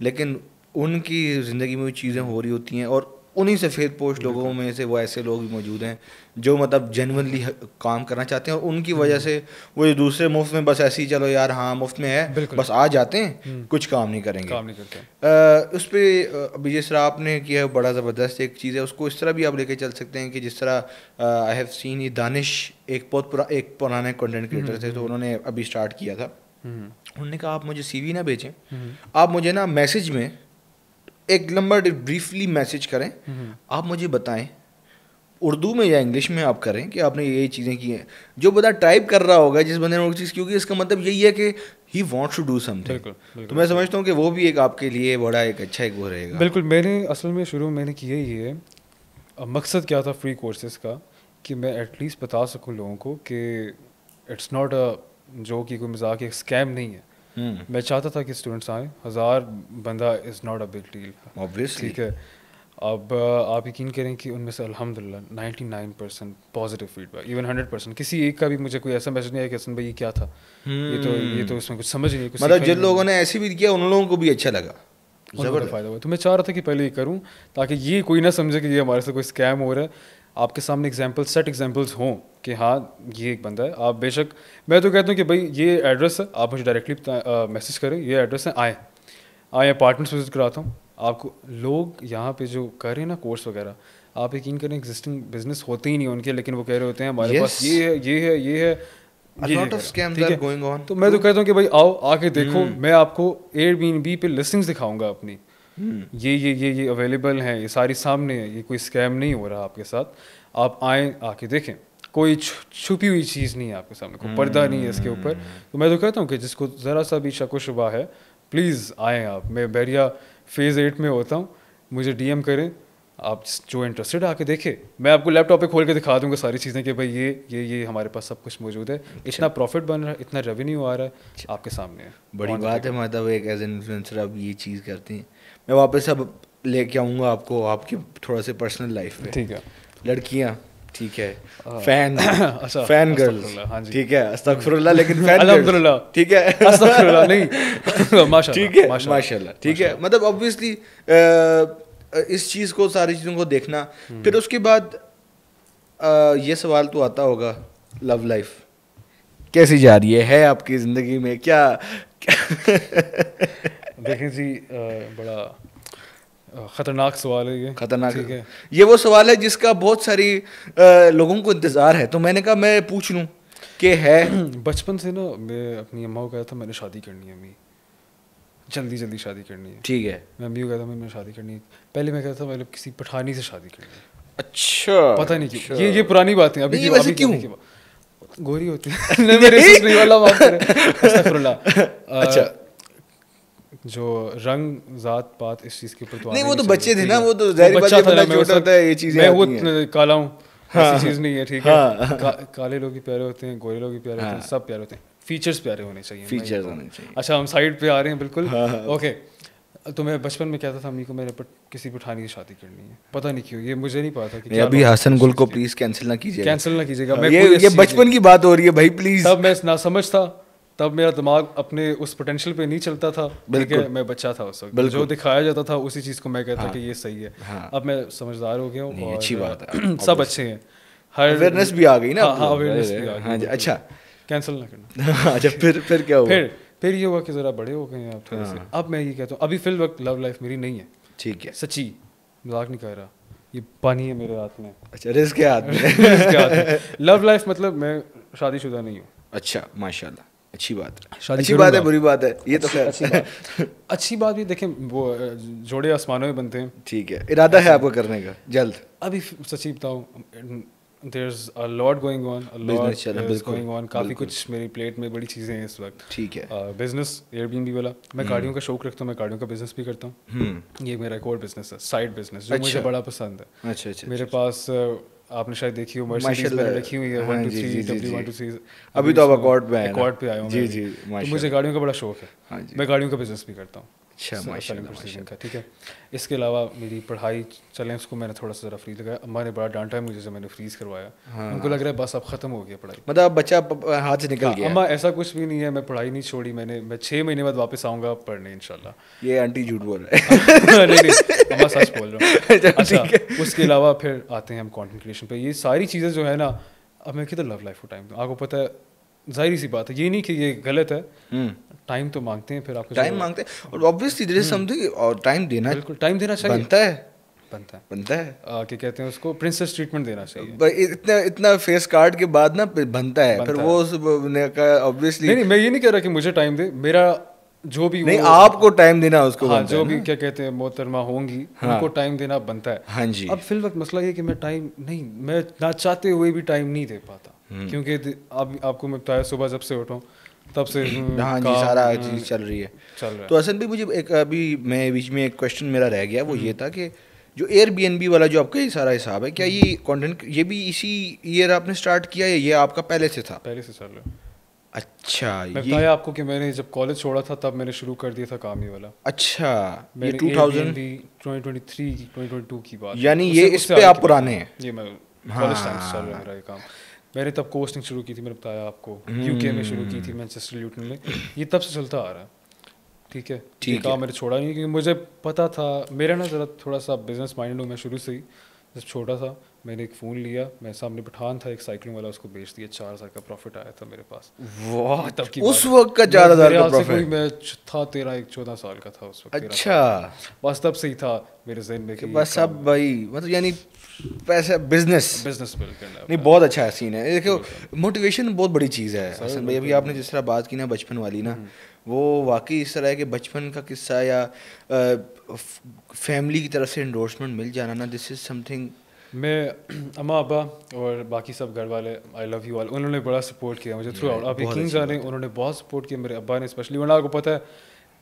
लेकिन उनकी ज़िंदगी में वो चीज़ें हो रही होती हैं और उन्हीं से फेक पोस्ट लोगों में से वो ऐसे लोग भी मौजूद हैं जो मतलब जेन्युइनली काम करना चाहते हैं, और उनकी वजह से वो जो दूसरे मुफ्त में बस ऐसे ही चलो यार हाँ मुफ्त में है बस आ जाते हैं, कुछ काम नहीं करेंगे, काम नहीं करते। उस पर अभी जिस तरह आपने किया है बड़ा ज़बरदस्त एक चीज़ है, उसको इस तरह भी आप लेके चल सकते हैं कि जिस तरह आई हैव सीन ये दानिश एक बहुत एक पुराने कंटेंट क्रिएटर थे, तो उन्होंने अभी स्टार्ट किया था, उन्होंने कहा आप मुझे CV ना भेजें, आप मुझे ना मैसेज में एक लंबा ब्रीफली मैसेज करें, आप मुझे बताएं उर्दू में या इंग्लिश में आप करें कि आपने ये चीज़ें की हैं। जो बंदा टाइप कर रहा होगा जिस बंदे ने वो चीज़, क्योंकि इसका मतलब यही है कि he wants to do something, तो मैं समझता हूँ कि वो भी एक आपके लिए बड़ा एक अच्छा एक वो रहेगा। बिल्कुल, मैंने असल में शुरू में मैंने किया ही है, मकसद क्या था फ्री कोर्सेज का कि मैं एटलीस्ट बता सकूँ लोगों को कि इट्स नॉट अ जो कि कोई मजाक, एक स्कैम नहीं है। मैं चाहता था कि स्टूडेंट्स आएँ, 1000 बंदा is not a big deal, obviously, ठीक है। अब आप यकीन करें कि उनमें से अल्हम्दुलिल्लाह 99% पॉजिटिव फीडबैक, इवन 100%, किसी एक का भी मुझे कोई ऐसा मैसेज नहीं आया कि हसन भाई ये क्या था, ये तो उसमें कुछ समझ नहीं, कुछ मतलब जिन लोगों ने ऐसे भी किया उन लोगों को भी अच्छा लगा, ज़बरदस्त फ़ायदा हुआ। तो मैं चाह रहा था कि पहले ये करूँ ताकि ये कोई ना समझे कि ये हमारे से कोई स्कैम हो रहा है। आपके सामने सेट एग्जांपल्स हों कि हाँ ये एक बंदा है, आप बेशक, मैं तो कहता हूँ कि भाई ये एड्रेस है, आप मुझे डायरेक्टली मैसेज करें, ये एड्रेस है, आए पार्टनर्स विजिट कराता हूँ आपको। लोग यहाँ पे जो कर रहे हैं ना कोर्स वगैरह, आप यकीन करें एग्जिस्टिंग बिजनेस होते ही नहीं उनके, लेकिन वो कह रहे होते हैं हमारे पास ये है, तो मैं तो कहता हूँ कि भाई आओ आके देखो, मैं आपको Airbnb पे लिस्टिंग्स दिखाऊंगा अपनी, ये अवेलेबल हैं, ये सारी सामने है, ये कोई स्कैम नहीं हो रहा आपके साथ, आप आएँ आके देखें, कोई छुपी हुई चीज़ नहीं है आपके सामने, कोई पर्दा नहीं है इसके ऊपर। तो मैं तो कहता हूँ कि जिसको ज़रा सा भी शक व शुबा है प्लीज़ आएँ आप, मैं बैरिया फेज़ 8 में होता हूँ, मुझे DM करें, आप जो इंटरेस्टेड आके देखें, मैं आपको लैपटॉप पे खोल के दिखा दूंगा सारी चीज़ें कि भाई ये हमारे पास सब कुछ मौजूद है, इतना प्रॉफिट बन रहा है, इतना रेवेन्यू आ रहा है, आपके सामने है। बड़ी बात है, मतलब एक एज इन्फ्लुएंसर आप ये चीज़ करते हैं। मैं वापस अब लेके आऊँगा आपको आपकी थोड़ा से पर्सनल लाइफ में, ठीक है, लड़कियाँ, ठीक है, फैन अच्छा, फैन गर्ल्स, हाँ जी, ठीक है, अस्तगफुरुल्लाह, लेकिन फैन अल्हम्दुलिल्लाह, ठीक है, अस्तगफुरुल्लाह नहीं माशाल्लाह, ठीक है, माशाल्लाह, ठीक है, मतलब ऑब्वियसली इस चीज़ को, सारी चीज़ों को देखना। फिर उसके बाद ये सवाल तो आता होगा, लव लाइफ कैसी जा रही है आपकी ज़िंदगी में, क्या देखें जी, बड़ा ख़तरनाक सवाल है ये, खतरनाक ठीक है, ये वो सवाल है जिसका बहुत सारी लोगों को इंतज़ार है, तो मैंने कहा मैं पूछ लूँ कि है। बचपन से ना मैं अपनी अम्मा को कहता था मैंने शादी करनी है, अम्मी जल्दी शादी करनी है, ठीक है, मैं अम्मी को कहता मैंने शादी करनी है, पहले मैं कहता था मैंने किसी पठानी से शादी करनी है, अच्छा, पता नहीं क्यों, ये पुरानी बातें, अभी की, वैसे क्यों गोरी होती है नहीं, मेरे नहीं वाला माफ करें, अस्तगफुरुल्लाह, अच्छा, जो रंग जात पात इस चीज़ के ऊपर तो नहीं, वो तो बच्चे थे ना, वो तो ज़ाहिर बात है, बंदा छोटा होता है, ये चीज़ें मैं वो काला हूँ, ऐसी चीज़ नहीं है, ठीक है, काले लोग भी प्यारे होते हैं, गोरे लोग भी प्यारे होते हैं, सब प्यारे होते हैं, फीचर्स प्यारे होने चाहिए, फीचर्स होने चाहिए। अच्छा, हम साइड पे आ रहे हैं बिल्कुल, ओके। तो मैं बचपन में कहता था अम्मी को मैंने किसी पठानी से शादी करनी है, पता नहीं क्यों, ये मुझे नहीं पता था कि अभी हसन गुल को प्लीज कैंसिल ना कीजिएगा, ये बचपन की बात हो रही है भाई, प्लीज। तब मैं ना समझ था, तब मेरा दिमाग अपने उस पोटेंशियल पे नहीं चलता था, बिल्कुल, मैं बच्चा था उस वक्त, जो दिखाया जाता था उसी चीज़ को मैं कहता कि ये सही है। अब मैं समझदार हो गया हूँ और अच्छी बात है, सब अच्छे हैं, हर अवेयरनेस भी आ गई ना, हाँ अवेयरनेस भी आ गई, अच्छा, कैंसिल ना करना। अच्छा, फिर क्या हुआ? फिर ये हुआ कि ज़रा बड़े हो गए हैं आप थोड़े से, अब मैं ये कहता हूँ अभी फिल वक्त लव लाइफ मेरी नहीं है, ठीक है, सच्ची मजाक नहीं कर रहा, ये पानी है मेरे हाथ में, अच्छा, रिस्क के हाथ में, लव लाइफ मतलब मैं शादीशुदा नहीं हूँ। अच्छा, माशाल्लाह, अच्छी बात है, बुरी बात है, ये तो खैर अच्छी बात भी देखें, वो जोड़े आसमानों में बनते हैं, ठीक है, इरादा है आपको करने का जल्द? अभी सच्ची बताऊँ, there's a lot going on, काफ़ी कुछ मेरी प्लेट में बड़ी चीज़ें हैं इस वक्त, ठीक है, बिजनेस Airbnb वाला, मैं गाड़ियों का शौक रखता हूँ, मैं गाड़ियों का बिजनेस भी करता हूँ, ये मेरा एक और बिजनेस है, साइड बिजनेस, जो मुझे बड़ा पसंद है। अच्छा, मेरे पास आपने शायद देखी हो मर्सिडीज मैंने रखी हुई है 123 W123, अभी तो आप अकॉर्ड पे आए हैं, अकॉर्ड पे आया हूँ जी, तो मुझे गाड़ियों का बड़ा शौक है, मैं गाड़ियों का बिजनेस भी करता हूँ, अच्छा, फिल्म माशाल्लाह प्रोड्यूसिंग माशाल्लाह। का, ठीक है। इसके अलावा मेरी पढ़ाई चले, उसको मैंने थोड़ा सा ज़रा फ्रीज लगाया। अम्मा ने बड़ा डांटा है मुझे जब मैंने फ्रीज़ करवाया। उनको लग रहा है बस अब ख़त्म हो गया पढ़ाई। मतलब अब बच्चा हाथ से निकल हाँ, गया। अम्मा ऐसा कुछ भी नहीं है, मैं पढ़ाई नहीं छोड़ी मैंने, मैं 6 महीने बाद वापस आऊँगा पढ़ने इंशाल्लाह। ये आंटी झूठ बोल रहा है। नहीं नहीं, अम्मा सच बोल रहा हूँ। अच्छा, अच्छा, ठीक है। उसके अलावा फिर आते हैं हम कंटेंट क्रिएशन पे। ये सारी चीज़ें जो है ना, अब मैं किधर लव लाइफ को टाइम दूँ, आपको पता है, जाहिर सी बात है, ये नहीं कि ये गलत है, टाइम तो मांगते हैं फिर आपको, टाइम मांगते हैं और ऑब्वियसली देयर इज समथिंग, और टाइम देना बिल्कुल टाइम देना चाहिए, बनता है, बनता है। बनता है। क्या कहते हैं उसको, प्रिंसेस ट्रीटमेंट देना चाहिए। इतना इतना फेस कार्ड के बाद ना बनता है, फिर बनता वो नहीं ऑब्वियसली नहीं, मैं ये नहीं कह रहा कि मुझे टाइम दे, मेरा जो भी नहीं, वो, आपको टाइम देना उसको हाँ, बनता जो है भी ना? क्या कहते हैं मोहतरमा होंगी, हाँ। उनको टाइम देना बनता है। हाँ जी। अब फिल वक्त मसला ये कि मैं टाइम नहीं, मैं ना चाहते हुए भी टाइम नहीं दे पाता, क्योंकि अब आपको मैं बताया, सुबह जब से उठाऊँ तब से हाँ जी, काम, सारा चीज़ चल रही है। चल रहा है। तो असल में मुझे एक अभी मैं बीच में एक क्वेश्चन मेरा रह गया, वो ये था कि जो एयरबीएनबी वाला जो आपका ये सारा हिसाब है, क्या ये कंटेंट ये भी इसी ईयर आपने स्टार्ट किया है, ये आपका पहले से था? पहले से चल रहा है। अच्छा, मैं ये बताया आपको कि मैंने जब कॉलेज छोड़ा था तब मैंने शुरू कर दिया था काम ये वाला। अच्छा, ये मैंने 2000 2023 2022 की बात, यानी उससे- ये इस उससे पे आगे आप की पुराने बात हैं। है। ये मैं हाँ। कॉलेज टाइम से चल रहा है मेरा ये काम। मैंने तब कोस्टिंग शुरू की थी, मैंने बताया आपको, यूके में शुरू की थी, मैनचेस्टर ल्यूटन में। ये तब से चलता आ रहा है, ठीक है। ये ठीक है। काम मैंने छोड़ा नहीं, क्योंकि मुझे पता था, मेरा ना ज़रा थोड़ा सा बिजनेस माइंड हूँ मैं शुरू से ही। जब छोटा था मैंने एक फ़ोन लिया, मैं सामने पठान था एक साइकिलिंग वाला, उसको बेच दिया, 4,000 का प्रॉफिट आया था मेरे पास। वाह, तब की उस बात। वक्त का 4,000 मेरे का हाल से कोई, प्रॉफिट। मैं था 14 साल का था उस वक्त, 13 साल अच्छा, का। बस तब से ही था मेरे जहन में कि कि बस अब भाई मतलब यानी पैसा बिजनेस बिजनेस बिल्ड करना है। नहीं, बहुत अच्छा सीन है। देखो, मोटिवेशन बहुत बड़ी चीज़ है असल में। अभी आपने जिस तरह बात की ना बचपन वाली ना, वो वाकई इस तरह है कि बचपन का किस्सा या फैमिली की तरफ से इंडोर्समेंट मिल जाना ना, दिस इज़ समथिंग। मैं अम्मा अब्बा और बाकी सब घर वाले, आई लव यू ऑल, उन्होंने बड़ा सपोर्ट किया मुझे थ्रू आउट। आप बहुत यकीन अच्छी जाने, उन्होंने बहुत सपोर्ट किया मेरे अब्बा ने स्पेशली। वरना आपको पता है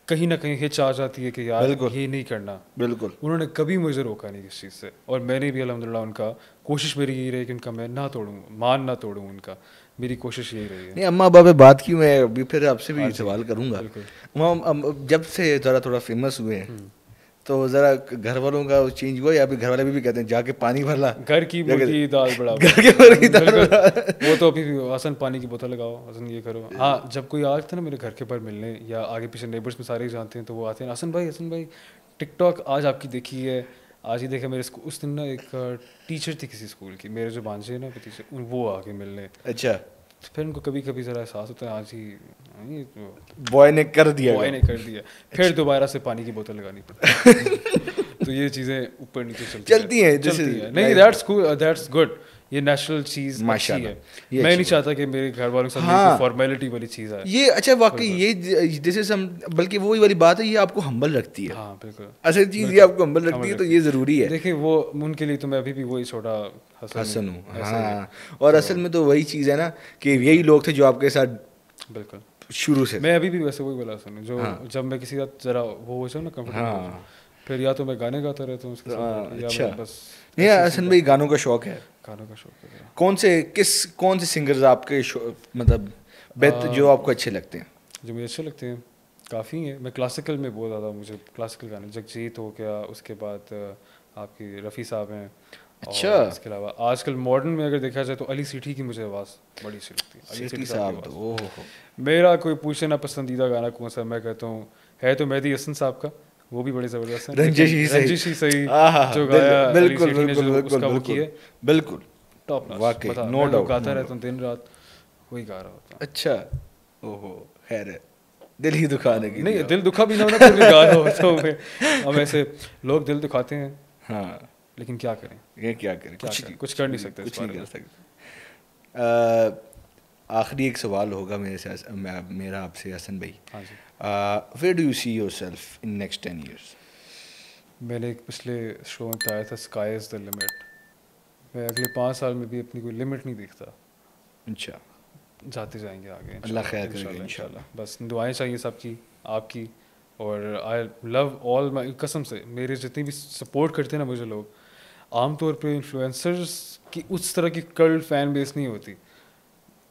कहीं ना कहीं हिच आ जाती है कि यार बिल्कुल। ये नहीं करना। बिल्कुल। उन्होंने कभी मुझे रोका नहीं किस चीज़ से, और मैंने भी अल्हम्दुलिल्लाह उनका, कोशिश मेरी यही रही कि उनका मैं ना तोड़ूँ, मान ना तोड़ूँ उनका, मेरी कोशिश यही रही है। नहीं, अम्मा अब्बा पे बात की, मैं अभी फिर आपसे भी हाँ जी, सवाल करूंगा। बिल्कुल। जब से ज़रा थोड़ा फेमस हुए हैं तो ज़रा घर वालों का चेंज हुआ, या फिर घर वाले भी कहते हैं जाके पानी भर ला, घर की मुर्गी दाल बड़ा घर के मुर्गी दाल बिल्कुल। वो तो अभी भी हसन पानी की बोतल लगाओ, हसन ये करो। हाँ, जब कोई आता था ना मेरे घर के बाहर मिलने, या आगे पीछे नेबर्स में सारे ही जानते हैं, तो वो आते हैं, हसन भाई टिकटॉक आज आपकी देखी है, आज ही देखा मेरे स्कूल। उस दिन ना एक टीचर थी किसी स्कूल की, मेरे जो भांजे हैं ना टीचर, वो आके मिलने। अच्छा, तो फिर उनको कभी कभी ज़रा एहसास होता है, आज ही बॉय ने कर दिया, बॉय ने कर दिया, फिर दोबारा से पानी की बोतल लगानी पड़ती है। तो ये चीज़ें ऊपर नीचे चलती हैं, चलती है। नहीं, दैट्स कूल, दैट्स गुड, ये नेचुरल चीज़ अच्छी है। माशाल्लाह, मैं नहीं चाहता कि मेरे घर वालों के साथ हाँ, फॉर्मेलिटी वाली चीज़ है ये। अच्छा, वाकई ये जैसे बल्कि वही वाली बात है, ये आपको हम्बल रखती है। हाँ बिल्कुल, असल चीज़ ये आपको हम्बल रखती है, तो ये ज़रूरी है। देखिए वो उनके लिए तो मैं अभी भी वही छोटा हसन हूँ। हाँ, और असल में तो वही चीज़ है ना कि यही लोग थे जो आपके साथ बिल्कुल शुरू से। मैं अभी भी वैसे वही वाला हसन हूँ जो, जब मैं किसी साथ ज़रा वो हो जाए ना कंफर्टेबल, फिर या तो मैं गाने गाता रहता हूँ उसके साथ, या मैं बस नहीं, हसन भाई गानों का शौक है। गानों का शौक है मेरा। कौन से सिंगर्स आपके मतलब बेहतर जो आपको अच्छे लगते हैं? जो मुझे अच्छे लगते हैं काफ़ी हैं। मैं क्लासिकल में बहुत ज़्यादा, मुझे क्लासिकल गाने, जगजीत हो गया, उसके बाद आपकी रफ़ी साहब हैं। अच्छा। और इसके अलावा आजकल मॉडर्न में अगर देखा जाए तो अली सीठी की मुझे आवाज़ बड़ी अच्छी लगती है। अली सीठी साहब की आवाज़। मेरा कोई पूछे ना पसंदीदा गाना कौन सा, मैं कहता हूँ है तो मेहदी हसन साहब का, वो भी बड़े ज़बरदस्त हैं। रंजिश ही सही जो गाया अली सीठी ने, जो उसका वो किया, बिल्कुल टॉप नॉच, वाकई, बता, नो मैं डाउट, गाता रहता हूँ दिन रात, वही गा रहा होता हूँ। अच्छा, ओहो, खैर है, दिल ही दुखाने की। नहीं, दिल दुखा भी ना होना, फिर भी गा रहा होता हूँ मैं। अब ऐसे लोग दिल दुखाते हैं, हाँ, लेकिन क्या करें, ये क्या करें, कुछ कर नहीं सकते, कुछ नहीं कर सकते। आखिरी एक सवाल होगा मेरा आपसे हसन भाई। हाँ जी। Where do you see yourself in next 10 years? मैंने एक पिछले शो में बताया था, स्काई इज़ द लिमिट। मैं अगले 5 साल में भी अपनी कोई लिमिट नहीं देखता। अच्छा, जाते जाएंगे आगे, अल्लाह खैर करेगा इंशाल्लाह। बस दुआएं चाहिए सबकी, आपकी, और आई लव ऑल माई, कसम से मेरे जितने भी सपोर्ट करते हैं ना मुझे लोग, आमतौर पे इन्फ्लुएंसर्स की उस तरह की कर्ल फैन बेस नहीं होती।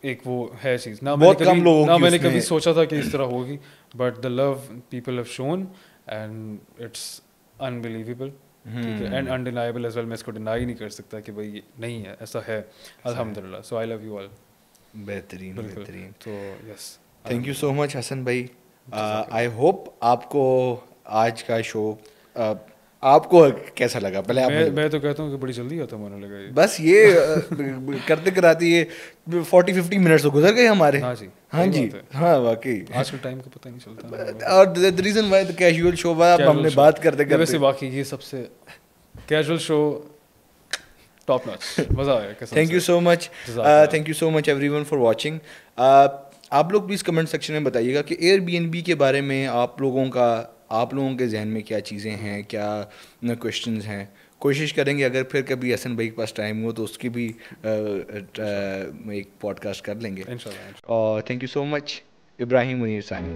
एक वो है चीज़ ना, मैंने कभी सोचा था कि इस तरह होगी, but the love people have shown and it's unbelievable, ठीक है, एंड अनडिनाइबल एज वेल. मैं इसको डिनाई नहीं कर सकता कि भाई ये नहीं है, ऐसा है, अल्हम्दुलिल्लाह. So I love you all. बेहतरीन बिल्कुल. बेहतरीन. तो yes, thank you so much Hasan भाई. आई होप आपको आज का शो आपको कैसा लगा, पहले आप मुझे मैं तो कहता हूँ कि बड़ी जल्दी खत्म होने लगा ये. बस ये करते कराते ये 40-50 मिनट्स तो गुजर गए हमारे. हाँ जी, हाँ सही जी, बात है. हाँ वाकई. आजकल टाइम का पता ही नहीं चलता. और the reason why the casual show वाला Casual हमने show. बात करते ये वैसे करते. वाकई ये सबसे कैजुअल शो टॉप नॉच. मजा आया कसम थैंक यू से. So much. जज़ाकल्लाह. Thank you so much everyone for watching. आप लोग प्लीज़ कमेंट सेक्शन में बताइएगा कि एयरबीएनबी के बारे में आप लोगों के जहन में क्या चीज़ें हैं, क्या क्वेश्चंस हैं. कोशिश करेंगे अगर फिर कभी हसन भाई के पास टाइम हो तो उसकी भी एक पॉडकास्ट कर लेंगे. इंशाल्लाह. और thank you so much. Ibrahim Munir सानी.